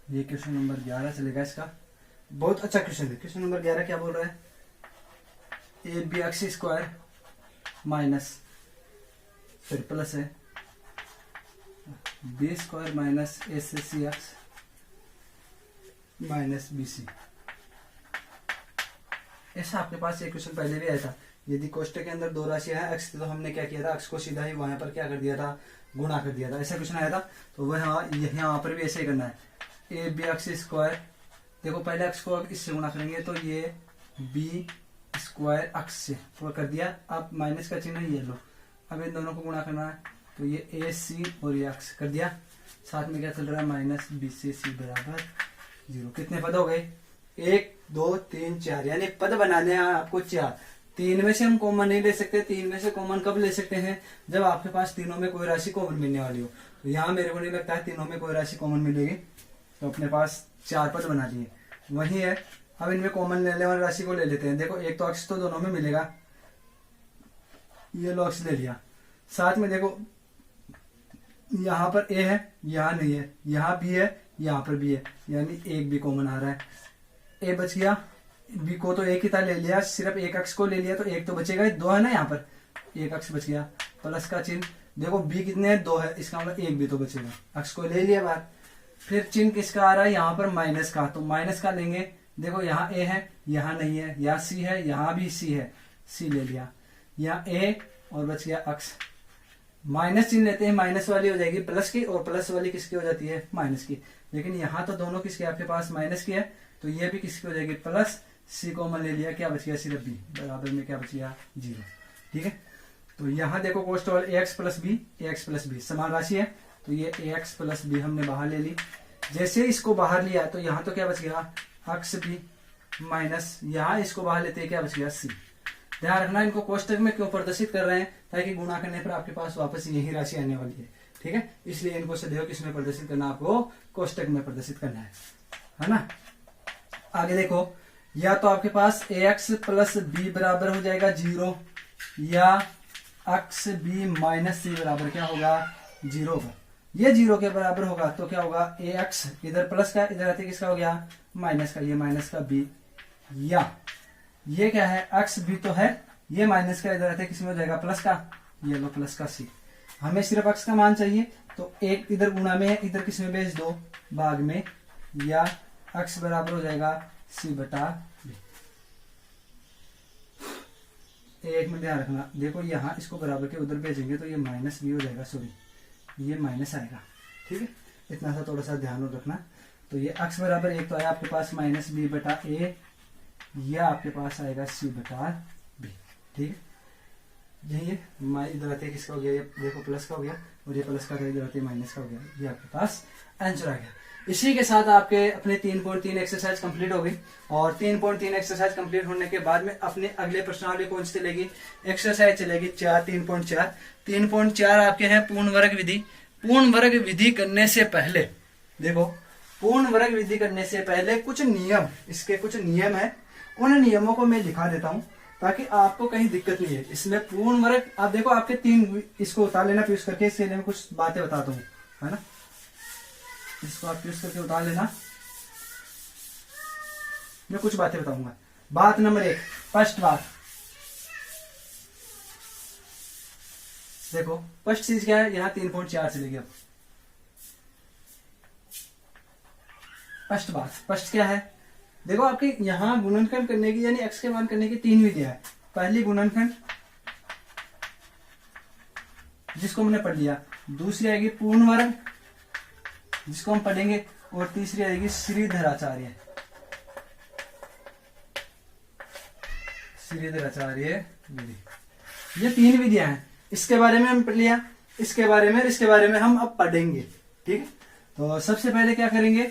ये क्वेश्चन नंबर 11 चलेगा इसका। बहुत अच्छा क्वेश्चन है। क्वेश्चन नंबर 11 क्या बोल रहा है, a b x square minus, फिर प्लस है b square minus a c x minus b c. ऐसा आपके पास एक क्वेश्चन पहले भी आया था। यदि कोष्टक के अंदर दो राशियां हैं एक्स, तो हमने क्या किया था, एक्स को सीधा ही वहां पर क्या कर दिया था, गुणा कर दिया था। ऐसा क्वेश्चन आया था। तो वह यहाँ पर भी ऐसे ही करना है। ए बी एक्स स्क्वायर, देखो पहले एक्स को इससे गुणा करेंगे तो ये बी स्क्वायर एक्स से वो कर दिया। अब माइनस का चिन्ह ये लो, अब इन दोनों को गुणा करना है तो ये ए सी और ये एक्स कर दिया। साथ में क्या चल रहा है, माइनस बी से सी बराबर 0। कितने पद हो गए, 1 2 3 4, यानी पद बनाने हैं आपको 4। 3 में से हम कॉमन नहीं ले सकते। 3 में से कॉमन कब ले सकते हैं, जब आपके पास तीनों में कोई राशि कॉमन मिलने वाली हो। तो यहाँ मेरे को नहीं लगता है तीनों में कोई राशि कॉमन मिलेगी, तो अपने पास 4 पद बना लिए। वही है, अब इनमें कॉमन लेने वाली राशि को ले लेते हैं। देखो एक तो अक्ष तो दोनों में मिलेगा, ये लो अक्ष ले लिया। साथ में देखो यहाँ पर ए है, यहाँ नहीं है, यहाँ बी है, यहाँ पर बी है, यानी एक भी कॉमन आ रहा है। ए बच गया, बी को तो एक ही था ले लिया, सिर्फ एक अक्ष को ले लिया तो एक तो बचेगा, 2 है ना, यहाँ पर एक अक्ष बच गया। प्लस का चिन्ह, देखो बी कितने हैं, 2 है, इसका मतलब एक भी तो बचेगा, अक्ष को ले लिया बाहर। फिर चिन्ह किसका आ रहा है, यहाँ पर माइनस का, तो माइनस का लेंगे। देखो यहाँ ए है, यहाँ नहीं है, यहाँ सी है, यहाँ भी सी है, सी ले लिया, यहाँ ए और बच गया अक्ष। माइनस चिन्ह लेते हैं, माइनस वाली हो जाएगी प्लस की, और प्लस वाली किसकी हो जाती है, माइनस की। लेकिन यहाँ तो दोनों किसके आपके पास माइनस की है, तो ये भी किसकी हो जाएगी, प्लस। सी कॉमन ले लिया, क्या बच गया, सिर्फ बी, बराबर में क्या बच गया, 0। ठीक है, तो यहाँ देखो कोष्टक ए एक्स प्लस बी, ए एक्स प्लस बी समान राशि है, तो ये ए एक्स प्लस बी हमने बाहर ले ली। जैसे इसको बाहर लिया तो यहाँ तो क्या बच गया, एक्स बी माइनस, यहाँ इसको बाहर लेते हैं, क्या बच गया, सी। ध्यान रखना इनको कोष्टक में क्यों प्रदर्शित कर रहे हैं, ताकि गुणा करने पर आपके पास वापस यही राशि आने वाली है। ठीक है, इसलिए इनको सदैव किसमें प्रदर्शित करना, आपको कोष्टक में प्रदर्शित करना है ना। आगे देखो, या तो आपके पास ए एक्स प्लस बी बराबर हो जाएगा 0, या एक्स बी माइनस सी बराबर क्या होगा, 0 होगा। ये 0 के बराबर होगा तो क्या होगा, ए एक्स इधर प्लस का, इधर आते किसका हो गया, माइनस का, ये माइनस का बी। या ये क्या है, एक्स बी तो है, ये माइनस का, इधर आते किसमें हो जाएगा, प्लस का, ये लो प्लस का सी। हमें सिर्फ एक्स का मान चाहिए, तो एक इधर गुणा में, इधर किसमें भेज दो, भाग में, या एक्स बराबर हो जाएगा सी बटा बी। एक मिनट ध्यान रखना, देखो यहाँ इसको बराबर के उधर भेजेंगे तो ये माइनस बी हो जाएगा, सॉरी ये माइनस आएगा। ठीक है, इतना सा थोड़ा सा ध्यान रखना। तो ये एक्स बराबर एक तो आया आपके पास माइनस बी बटा ए, या आपके पास आएगा सी बटा बी। ठीक है, यही है इधर आते किसका हो गया, ये देखो प्लस का हो गया, और ये प्लस का इधर आते माइनस का हो गया, ये आपके पास आंसर आ गया। इसी के साथ आपके अपने 3.3 एक्सरसाइज कंप्लीट हो गई। और 3.3 एक्सरसाइज कंप्लीट होने के बाद में अपने अगले प्रश्नावली कौन सी चलेगी, एक्सरसाइज चलेगी 3.4। 3.4 आपके हैं पूर्ण वर्ग विधि। पूर्ण वर्ग विधि करने से पहले देखो, पूर्ण वर्ग विधि करने से पहले कुछ नियम, इसके कुछ नियम है, उन नियमों को मैं लिखा देता हूं ताकि आपको कहीं दिक्कत नहीं है। इसमें पूर्ण वर्ग आप देखो, आपके 3 इसको उतार लेना पीस करके, इसके लिए मैं कुछ बातें बताता हूँ, है ना, इसको आप यूज करके उतार लेना, मैं कुछ बातें बताऊंगा। बात नंबर 1, फर्स्ट बात देखो, फर्स्ट चीज क्या है, यहाँ 3.4 चलेगी। अब फर्स्ट बात, फर्स्ट क्या है, देखो आपके यहाँ गुणनखंड करने की यानी x के मान करने की 3 विधियां है। पहली गुणनखंड जिसको हमने पढ़ लिया, दूसरी आएगी पूर्ण वर्ग जिसको हम पढ़ेंगे, और तीसरी आएगी श्रीधराचार्य। श्रीधराचार्य विधि, ये 3 विधियां हैं। इसके बारे में हम पढ़ लिया, इसके बारे में हम अब पढ़ेंगे। ठीक है, तो सबसे पहले क्या करेंगे,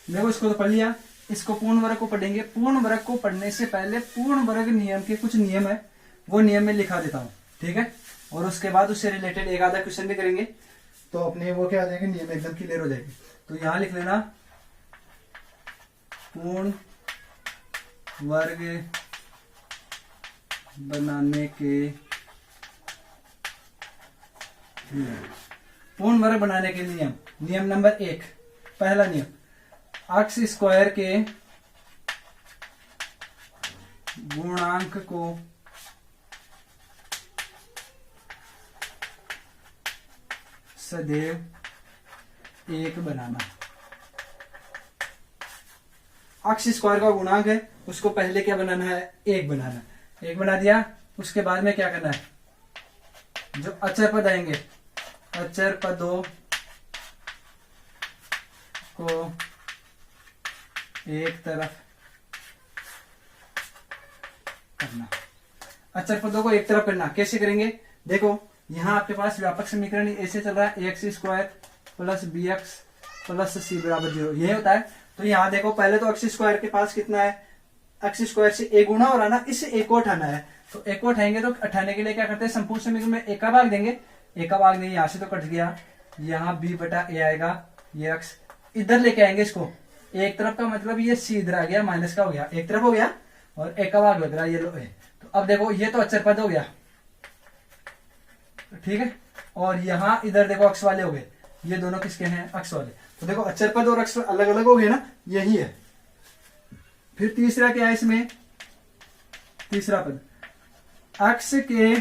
देखो इसको तो पढ़ लिया, इसको पूर्ण वर्ग को पढ़ेंगे। पूर्ण वर्ग को पढ़ने से पहले पूर्ण वर्ग नियम के कुछ नियम है, वो नियम में लिखा देता हूं। ठीक है, और उसके बाद उससे रिलेटेड एक आधा क्वेश्चन भी करेंगे, तो अपने वो क्या आ जाएंगे, नियम एकदम क्लियर हो जाएगी। तो यहां लिख लेना पूर्ण वर्ग बनाने के नियम। पूर्ण वर्ग बनाने के नियम, नियम नंबर 1, पहला नियम, एक्स स्क्वायर के गुणांक को सदैव 1 बनाना। एक्स स्क्वायर का गुणांक है, उसको पहले क्या बनाना है, 1 बनाना। 1 बना दिया, उसके बाद में क्या करना है, जो अचर पद आएंगे, अचर पदों को एक तरफ करना। अचर पदों को एक तरफ करना कैसे करेंगे, देखो यहां आपके पास व्यापक समीकरण ऐसे चल रहा है, x square plus b x plus c बराबर 0, ये होता है। तो यहां देखो, पहले तो एक्स स्क्वायर के पास कितना है, एक्स स्क्वायर से 1 गुना हो रहा ना, इससे 1 को उठाना है। तो 1 को उठाएंगे तो उठाने के लिए क्या करते हैं, संपूर्ण समीकरण में 1 का भाग देंगे। 1 का भाग देंगे, यहां से तो कट गया, यहाँ b बटा a आएगा, ये x इधर लेके आएंगे इसको, एक तरफ का मतलब ये c इधर आ गया, माइनस का हो गया, एक तरफ हो गया, और 1 का भाग लग रहा है, ये लो a। तो अब देखो ये तो अचर पद हो गया, ठीक है, और यहाँ इधर देखो अक्ष वाले हो गए, ये दोनों किसके हैं, अक्ष वाले। तो देखो अचर पद और अक्ष अलग अलग हो गए ना, यही है। फिर तीसरा क्या है इसमें, तीसरा पद, अक्ष के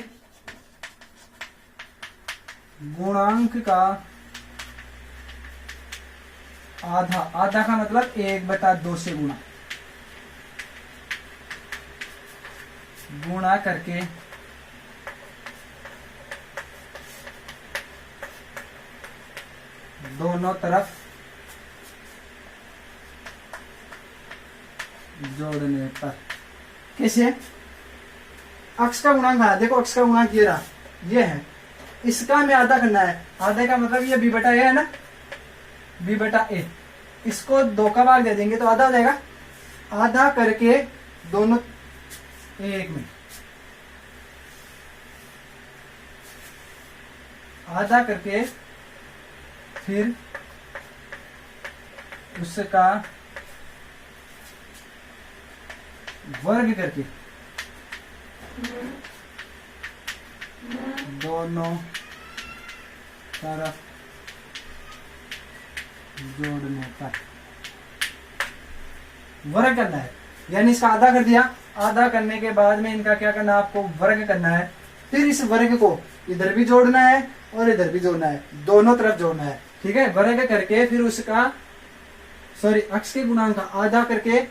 गुणांक का आधा, आधा का मतलब 1/2 से गुणा करके दोनों तरफ जोड़ने पर। कैसे, अक्ष का गुणांक है, देखो अक्ष का गुणांक ये रहा, ये है, इसका हमें आधा करना है। आधे का मतलब ये b बटा a है ना, b बटा a, इसको 2 का भाग दे देंगे तो आधा हो जाएगा। आधा करके दोनों एक में, आधा करके फिर उसका वर्ग करके दोनों तरफ जोड़ने पर वर्ग करना है। यानी इसका आधा कर दिया, आधा करने के बाद में इनका क्या करना है, आपको वर्ग करना है। फिर इस वर्ग को इधर भी जोड़ना है और इधर भी जोड़ना है, दोनों तरफ जोड़ना है। ठीक है, वर्ग करके फिर उसका अक्ष के गुणांक का आधा करके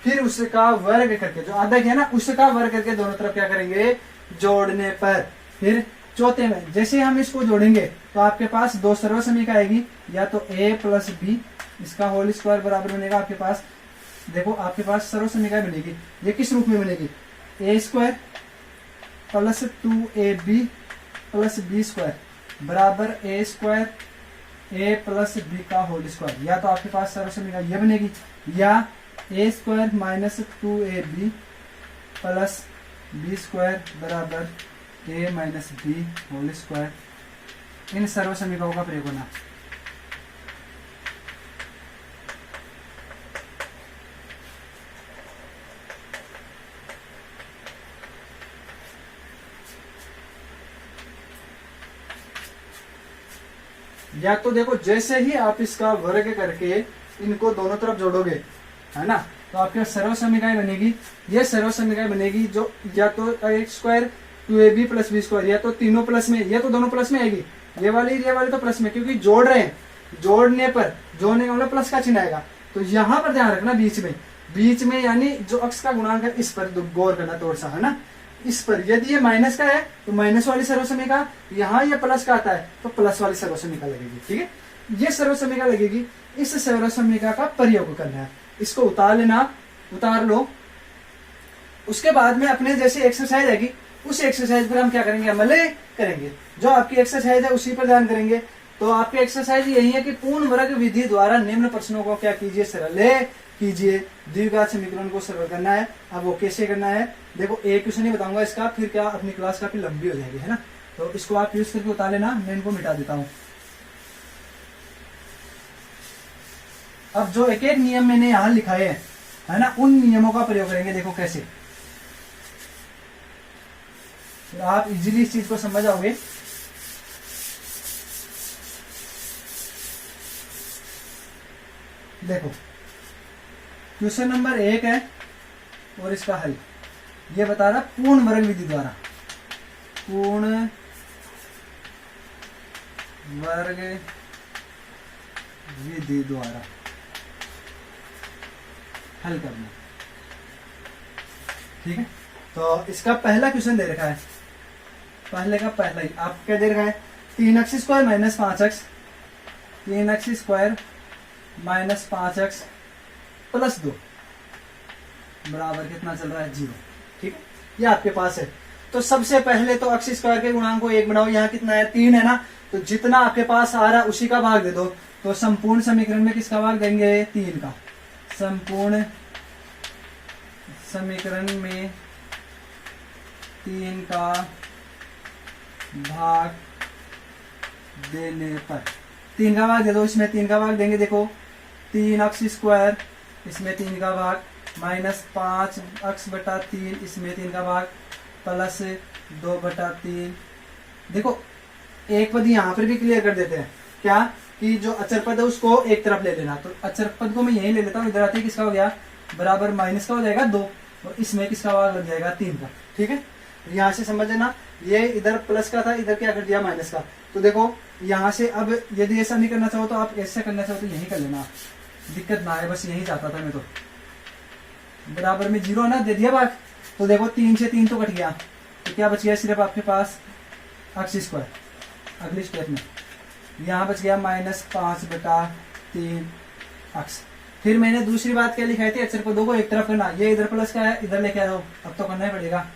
फिर उसका वर्ग करके, जो आधा किया ना उसका वर्ग करके दोनों तरफ क्या करेंगे, जोड़ने पर। फिर चौथे में जैसे हम इसको जोड़ेंगे तो आपके पास 2 सर्वसमीका आएगी, या तो a प्लस बी, इसका होल स्क्वायर बराबर बनेगा आपके पास, देखो आपके पास सर्वसमीका बनेगी। ये किस रूप में बनेगी, a square plus 2ab plus b square बराबर a square a plus b का होल स्क्वायर। या तो आपके पास सर्व समीकरण ये बनेगी, या a square minus 2ab plus b square बराबर a minus b whole square. इन सर्व समीकरणों का प्रयोग होना। या तो देखो जैसे ही आप इसका वर्ग करके इनको दोनों तरफ जोड़ोगे, है ना, तो आपके सर्व समीकरण बनेगी, ये सर्व समीकरण बनेगी जो या तो x square 2ab plus b square, या तो तीनों प्लस में, या तो दोनों प्लस में आएगी, ये वाली तो प्लस में, क्योंकि जोड़ रहे हैं, जोड़ने का मतलब प्लस का चिन्ह आएगा। तो यहां पर ध्यान रखना बीच में यानी जो अक्ष का गुणांक है इस पर गौर करना थोड़ा सा, है ना, इस पर। यदि ये माइनस का है तो माइनस वाली सर्व समीकरण, यहाँ ये प्लस का आता है तो प्लस वाली सर्व समीकरण लगेगी। ठीक है, ये सर्व समीकरण लगेगी, इस सर्व समीकरण का प्रयोग करना है। इसको उतार लो। उसके बाद में अपने जैसे एक्सरसाइज आएगी उस एक्सरसाइज पर हम क्या करेंगे, अमल करेंगे। जो आपकी एक्सरसाइज है उसी पर ध्यान करेंगे। तो आपकी एक्सरसाइज यही है कि पूर्ण वर्ग विधि द्वारा निम्न प्रश्नों को क्या कीजिए, सरल कीजिए। द्विघात समीकरण को सरल करना है। अब वो कैसे करना है, देखो एक क्वेश्चन ही बताऊंगा इसका, फिर क्या अपनी क्लास काफी लंबी हो जाएगी, है ना। तो इसको आप यूज करके उतार लेना, मैं इनको मिटा देता हूं। अब जो एक एक नियम मैंने यहां लिखाए हैं, है ना, उन नियमों का प्रयोग करेंगे। देखो कैसे, तो आप इजीली इस चीज को समझ आओगे। देखो क्वेश्चन नंबर 1 है और इसका हल ये बता रहा पूर्ण वर्ग विधि द्वारा, पूर्ण वर्ग विधि द्वारा हल करना। ठीक है, तो इसका पहला क्वेश्चन दे रखा है, पहले का पहला ही आप क्या दे रखा है, 3x square minus 5x, 3x square minus 5x plus 2 बराबर कितना चल रहा है, 0। ठीक है, ये आपके पास है। तो सबसे पहले तो x स्क्वायर के गुणांक को 1 बनाओ। यहाँ कितना है, 3 है ना, तो जितना आपके पास आ रहा है उसी का भाग दे दो। तो संपूर्ण समीकरण में किसका भाग देंगे, 3 का। संपूर्ण समीकरण में 3 का भाग देने पर 3 का भाग दे दो, इसमें 3 का भाग देंगे। देखो 3x स्क्वायर, इसमें 3 का भाग, माइनस 5x बटा 3, इसमें 3 का भाग, प्लस 2 बटा 3। देखो एक पद यहाँ पर भी क्लियर कर देते हैं, क्या कि जो अचर पद है उसको एक तरफ ले लेना। तो अचर पद को मैं यही ले लेता हूँ, इधर आते ही किसका हो गया, बराबर माइनस का हो जाएगा 2, और इसमें किसका भाग लग जाएगा, 3 का। ठीक है, यहाँ से समझ लेना, ये इधर प्लस का था, इधर क्या कर दिया, माइनस का। तो देखो यहाँ से अब यदि ऐसा नहीं करना चाहो तो आप ऐसा करना चाहो तो यही कर लेना, दिक्कत ना है, बस यही चाहता था मैं। तो बराबर में 0 ना दे दिया भाग, तो देखो 3 से 3 तो कट गया, तो क्या बच गया सिर्फ आपके पास x स्क्वायर। अगली स्टेप में यहाँ बच गया माइनस 5 बटा 3x। फिर मैंने दूसरी बात क्या लिखाई थी, अचर पदों को एक तरफ करना। ये इधर प्लस का है, इधर लेके आ जाओ, अब तो करना ही पड़ेगा,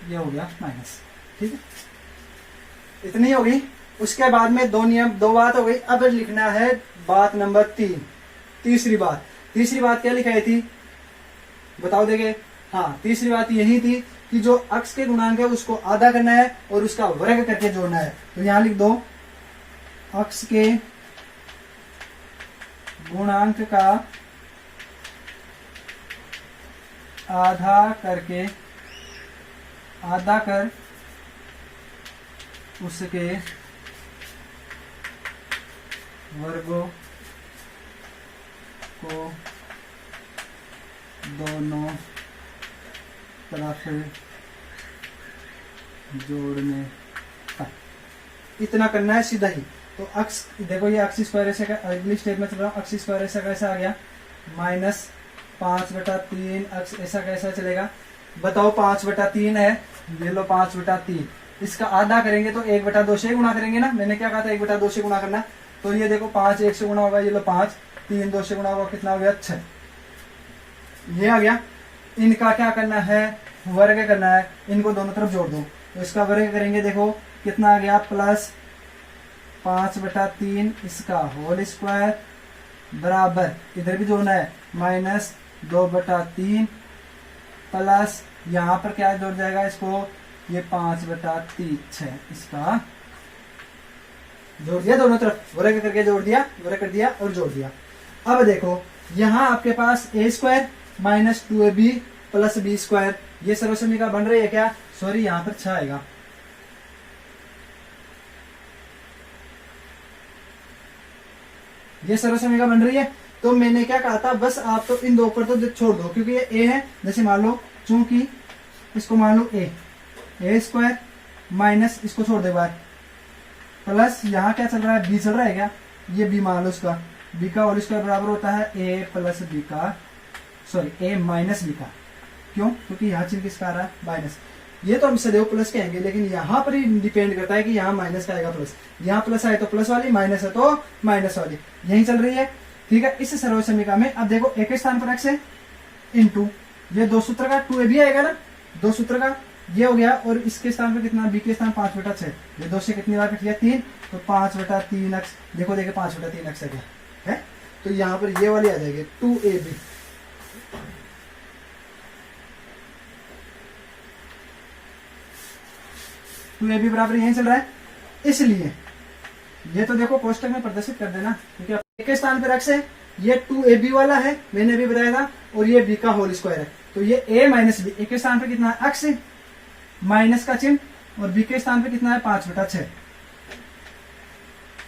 ये हो गया माइनस। ठीक है, इतनी हो गई। उसके बाद में दो बात हो गई। अब लिखना है बात नंबर 3, तीसरी बात क्या लिखाई थी, बताओ देंगे। हाँ, तीसरी बात यही थी कि जो अक्ष के गुणांक है उसको आधा करना है और उसका वर्ग करके जोड़ना है। तो यहां लिख दो, अक्ष के गुणांक का आधा कर उसके वर्गों को दोनों तरफ जोड़ने का, इतना करना है सीधा ही। तो अक्स देखो, ये अक्स स्क्वायर ऐसे का, अगली स्टेप में चल रहा हूँ, अक्स स्क्वायर ऐसा कैसा आ गया, माइनस 5 बटा 3 अक्स ऐसा कैसा चलेगा, बताओ। 5 बटा 3 है, ये लो 5 बटा 3, इसका आधा करेंगे तो 1 बटा 2 से गुणा करेंगे ना, मैंने क्या कहा था, 1 बटा 2 से गुणा करना। तो ये देखो 5 1 से गुणा होगा, ये लो 5, 3 2 से गुणा होगा, कितना हो गया, 6, ये आ गया। इनका क्या करना है, वर्ग करना है, इनको दोनों तरफ जोड़ दो। तो इसका वर्ग करेंगे, देखो कितना आ गया, प्लस 5/3 इसका होल स्क्वायर बराबर, इधर भी जोड़ना है, माइनस 2/3 प्लस यहाँ पर क्या जोड़ जाएगा इसको, ये 5/6 इसका जोड़ दिया, दोनों तरफ वर्ग करके जोड़ दिया, वर्ग कर दिया और जोड़ दिया। अब देखो यहाँ आपके पास a square minus 2ab plus b square, ये सर्वसमीका बन रही है क्या, सॉरी यहाँ पर 6 आएगा, ये सर्वसमीका बन रही है। तो मैंने क्या कहा था, बस आप तो इन दो पर तो छोड़ दो, क्योंकि ये a है, जैसे मान लो चूंकि इसको मान लो a स्क्वायर माइनस इसको छोड़ दे बार, प्लस यहाँ क्या चल रहा है, b चल रहा है क्या, ये b मान लो उसका, b का होल स्क्वायर बराबर होता है a प्लस b का, सॉरी a माइनस b का, क्यों, क्योंकि यहाँ चिन्ह किसका आ रहा है, माइनस। ये तो हम सदैव प्लस कहेंगे, लेकिन यहाँ पर ही डिपेंड करता है कि यहाँ माइनस का आएगा प्लस, यहाँ प्लस आए तो प्लस वाली, माइनस है तो माइनस वाली, यही चल रही है। ठीक है, इस सर्वसमीका में अब देखो एक स्थान पर x है इंटू ये दो सूत्र का 2ab आएगा ना, दो सूत्र का ये हो गया, और इसके स्थान पर कितना, b के स्थान 5/6, ये 2 से कितनी बार कट गया 3, तो 5/3x, देखो देखो 5/3x है क्या है, तो यहाँ पर ये वाली आ जाएगी 2ab, बराबर यही चल रहा है, इसलिए ये तो देखो कोष्टक में प्रदर्शित कर देना, क्योंकि एक के स्थान पर x है, ये 2ab वाला है, मैंने अभी बताया था, और ये b का होल स्क्वायर है, तो ये a माइनस b, एक के स्थान पर कितना है x माइनस का चिन्ह, और b के स्थान पर कितना है 5/6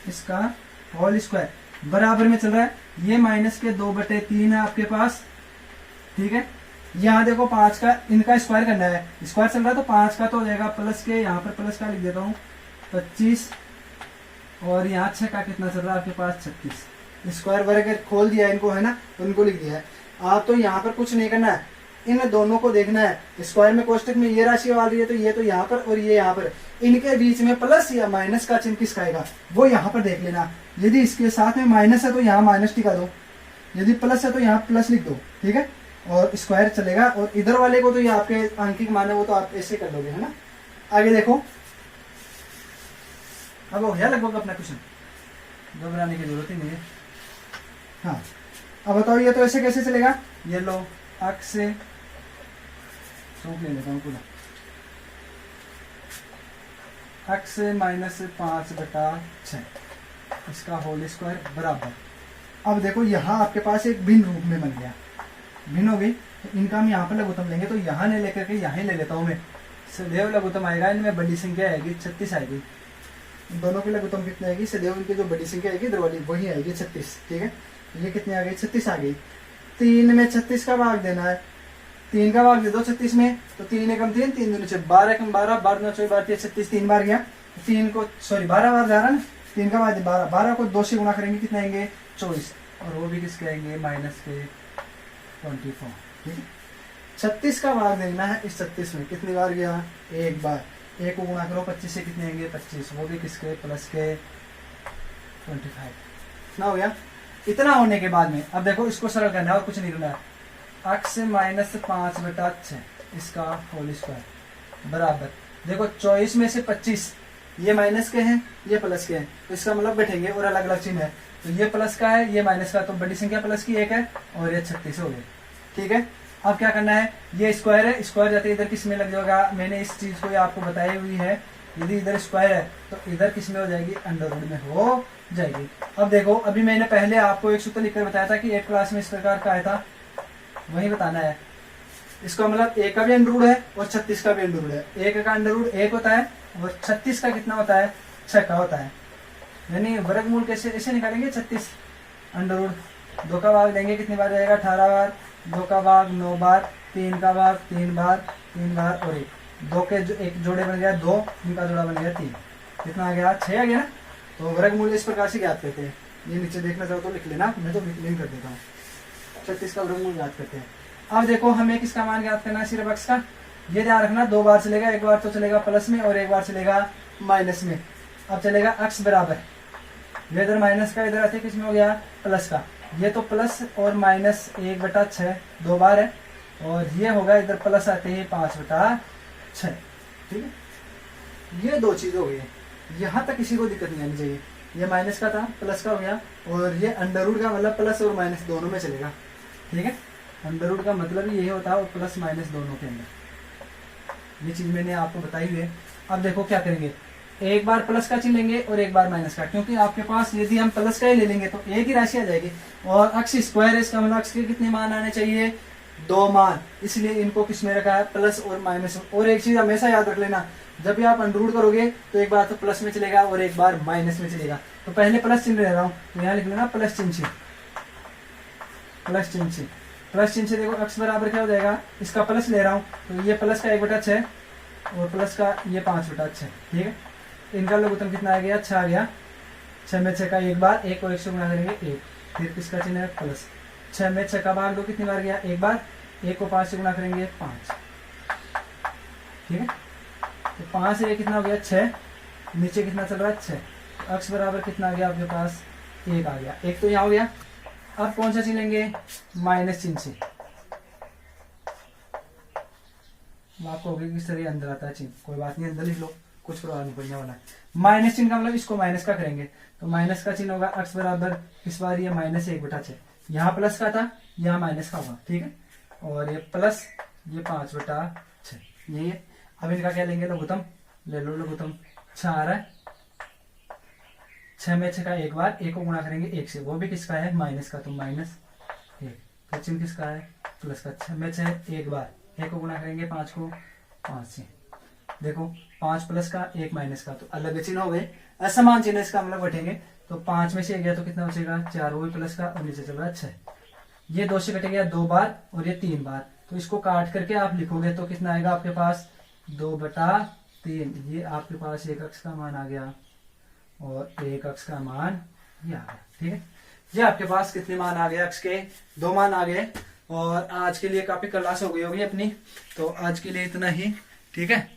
इसका होल स्क्वायर बराबर में चल रहा है, ये माइनस के 2/3 है आपके पास। ठीक है, यहाँ देखो 5 का इनका स्क्वायर करना है, स्क्वायर चल रहा है तो 5 का तो हो जाएगा प्लस के, यहाँ पर प्लस का लिख देता हूँ 25, और यहाँ 6 का कितना चल रहा है आपके पास 36, स्क्वायर वर्ग खोल दिया इनको है ना, तो इनको लिख दिया है। आप तो यहाँ पर कुछ नहीं करना है, इन दोनों को देखना है, स्क्वायर में कोष्टक में ये राशि आ रही है तो ये तो यहाँ पर और ये यहाँ पर, इनके बीच में प्लस या माइनस का चिन्ह किसका आएगा वो यहाँ पर देख लेना। यदि इसके साथ में माइनस है तो यहाँ माइनस टिका दो, यदि प्लस है तो यहाँ प्लस लिख दो। ठीक है, और स्क्वायर चलेगा, और इधर वाले को तो ये आपके आंकिक मान है वो तो आप ऐसे कर दोगे है ना। आगे देखो, अब हो गया लगभग अपना क्वेश्चन, घबराने की जरूरत ही नहीं है। हाँ, अब बताओ ये तो ऐसे कैसे चलेगा, ये लो अक्ष से सूख ले लेता हूँ पूरा, अक्ष माइनस 5/6 इसका होल स्क्वायर बराबर। अब देखो यहाँ आपके पास एक भिन्न रूप में बन गया, भिन्न हो गई, तो इनका हम यहाँ पर लघुत्तम लेंगे, तो यहाँ नहीं लेकर के यहाँ ले लेता हूँ मैं, सदैव लघुत्तम आएगा, इनमें बड़ी संख्या आएगी 36 आएगी, इन दोनों की लघुत्तम कितनी आएगी, सदैव इनकी जो बड़ी संख्या आएगी इधर वाली वही आएगी 36। ठीक है, ये कितनी आ गई 36 आ गई, 3 में 36 का भाग देना है, 3 का भाग दे दो 36 में, तो 3 एकम 3, 3 दूनी 6, 12 एकम 12, 12 9 24 36, 3 बार गया, 3 को सॉरी 12 बार जा रहा है ना, 3 का भाग 12, 12 को 2 से गुणा करेंगे कितने आएंगे 24, और वो भी किसके आएंगे माइनस के 24। ठीक है, 36 का भाग देना है इस 36 में, कितनी बार गया एक बार, एक को गुणा करो 25 से कितने आएंगे 25, वो भी किसके प्लस के 25। इतना हो गया। इतना होने के बाद में अब देखो इसको सरल करना है और कुछ नहीं करना है, अक्ष माइनस 5/6 इसका होल स्क्वायर बराबर, देखो 24 में से 25 ये माइनस के हैं ये प्लस के हैं, तो इसका मतलब बैठेंगे और अलग अलग चिन्ह है, तो ये प्लस का है ये माइनस का, तो बड़ी संख्या प्लस की 1 है और ये 36 हो गई। ठीक है, अब क्या करना है, ये स्क्वायर है, स्क्वायर जाते इधर किस में लग जाएगा, मैंने इस चीज को आपको बताई हुई है, यदि इधर स्क्वायर है तो इधर किस में हो जाएगी अंडर रूट में हो जाएगी। अब देखो अभी मैंने पहले आपको एक सूत्र लिखकर बताया था कि 8 क्लास में इस प्रकार का आया था, वही बताना है। इसका मतलब 1 का भी अंडर रूट है और 36 का भी अंडर रूट है, 1 का अंडर रूट 1 होता है और 36 का कितना होता है 6 का होता है, यानी वर्गमूल कैसे ऐसे निकालेंगे 36 अंडर रूट 2 का भाग देंगे कितनी बार जाएगा 18 बार, 2 का भाग 9 बार, 3 का भाग 3 बार, 3 बार और 1, 2 के जो एक जोड़े बन गया 2, इनका जोड़ा बन गया 3, कितना आ गया 6 आ गया ना। तो वर्गमूल इस प्रकार से ज्ञात करते हैं, ये नीचे देखना चाहो तो लिख लेना, मैं तो लिंक कर देता हूँ, 36 का वर्गमूल ज्ञात करते हैं। अब देखो हमें किसका मान ज्ञात करना है, सिर्फ अक्ष का, ये ध्यान रखना 2 बार चलेगा, एक बार तो चलेगा प्लस में और एक बार चलेगा माइनस में। अब चलेगा अक्ष बराबर, ये इधर माइनस का इधर आते किसमें हो गया प्लस का, ये तो प्लस और माइनस 1/6 2 बार है, और ये होगा इधर प्लस आते हैं 5/6। ठीक है, ये दो चीज हो गई है। यहाँ तक किसी को दिक्कत नहीं आनी चाहिए। ये माइनस का था, प्लस का हो गया, और ये अंडर रूट का मतलब प्लस और माइनस दोनों में चलेगा। ठीक है, अंडर रूट का मतलब यही होता है, और प्लस माइनस दोनों के अंदर। ये चीज मैंने आपको बताई हुई है। अब देखो क्या करेंगे, एक बार प्लस का चिन्ह लेंगे और एक बार माइनस का, क्योंकि आपके पास यदि हम प्लस का ही ले लेंगे तो एक ही राशि आ जाएगी, और अक्ष स्क्वायर है, इसका मतलब अक्ष के कितने मान आने चाहिए, 2 मान। इसलिए इनको किस में रखा है, प्लस और माइनस। और एक चीज हमेशा याद रख लेना, जब भी आप अंडर रूट करोगे तो एक बार तो प्लस में चलेगा और एक बार माइनस में चलेगा। तो पहले प्लस चिन्ह ले रहा हूं, तो यहाँ लिख लेना प्लस चिन्ह से, प्लस चिन्ह से, प्लस चिन्ह से। देखो अक्ष बराबर क्या हो जाएगा, इसका प्लस ले रहा हूं तो ये प्लस का 1/6 और प्लस का ये 5/6। ठीक है, इनका लघुत्तम कितना आ गया, 6 आ गया। 6 में 6 का एक बार, 1 को 1 से गुणा करेंगे 1, फिर किसका चिन्ह है, प्लस। 6 में 6 का भाग 2 कितनी बार गया, एक बार, 1 को 5 से गुणा करेंगे 5। ठीक है, तो 5 से ये कितना हो गया, 6, नीचे कितना चल रहा है, 6। अक्ष बराबर कितना आ गया आपके पास, 1 आ गया। 1 तो यहाँ हो गया। अब कौन सा चिन्ह लेंगे, माइनस चिन्ह से। आपको होगी किस तरह अंदर आता है चिन्ह, कोई बात नहीं, अंदर लिख लो, कुछ प्रभाव नहीं पड़ने वाला। माइनस चिन्ह का मतलब इसको माइनस का करेंगे, तो माइनस का चिन्ह होगा अक्ष बराबर, इस बार ये -1/6। यहाँ प्लस का था, यहाँ माइनस का होगा। ठीक है, और ये प्लस, ये 5/6, यही है। अब इनका क्या लेंगे, लघुत्तम ले लो, लघुत्तम 6 आ रहा है। 6 में 6 का एक बार, 1 को गुणा करेंगे 1 से, वो भी किसका है, माइनस का, तो -1। तो चिन्ह किसका है, प्लस का। 6 में 6 एक बार, 1 को गुणा करेंगे 5 को 5 से। देखो 5 प्लस का 1 माइनस का, तो अलग चिन्ह हो गए, असमान चिन्ह, इसका मतलब बटेंगे। तो 5 में से 1 गया तो कितना बचेगा, 4, वो भी प्लस का, और नीचे चल रहा है 6। ये 2 से कटे गया 2 बार, और ये 3 बार, तो इसको काट करके आप लिखोगे तो कितना आएगा आपके पास, 2/3। ये आपके पास एक अक्ष का मान आ गया और एक अक्ष का मान ये आ गया। ठीक है, ये आपके पास कितने मान आ गए, अक्ष के 2 मान आ गए। और आज के लिए काफी क्लास हो गई होगी अपनी, तो आज के लिए इतना ही। ठीक है,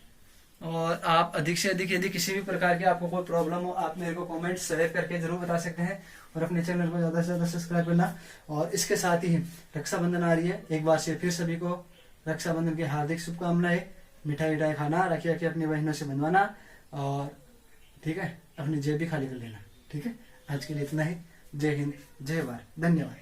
और आप अधिक से अधिक यदि किसी भी प्रकार की आपको कोई प्रॉब्लम हो, आप मेरे को कमेंट शेयर करके जरूर बता सकते हैं, और अपने चैनल को ज्यादा से ज्यादा सब्सक्राइब करना। और इसके साथ ही रक्षाबंधन आ रही है, एक बार से फिर सभी को रक्षाबंधन की हार्दिक शुभकामनाएं। मिठाई विठाई खाना, रखिए अपनी बहनों से बंधवाना, और ठीक है, अपनी जेब भी खाली कर लेना। ठीक है, आज के लिए इतना ही। जय हिंद, जय भारत, धन्यवाद।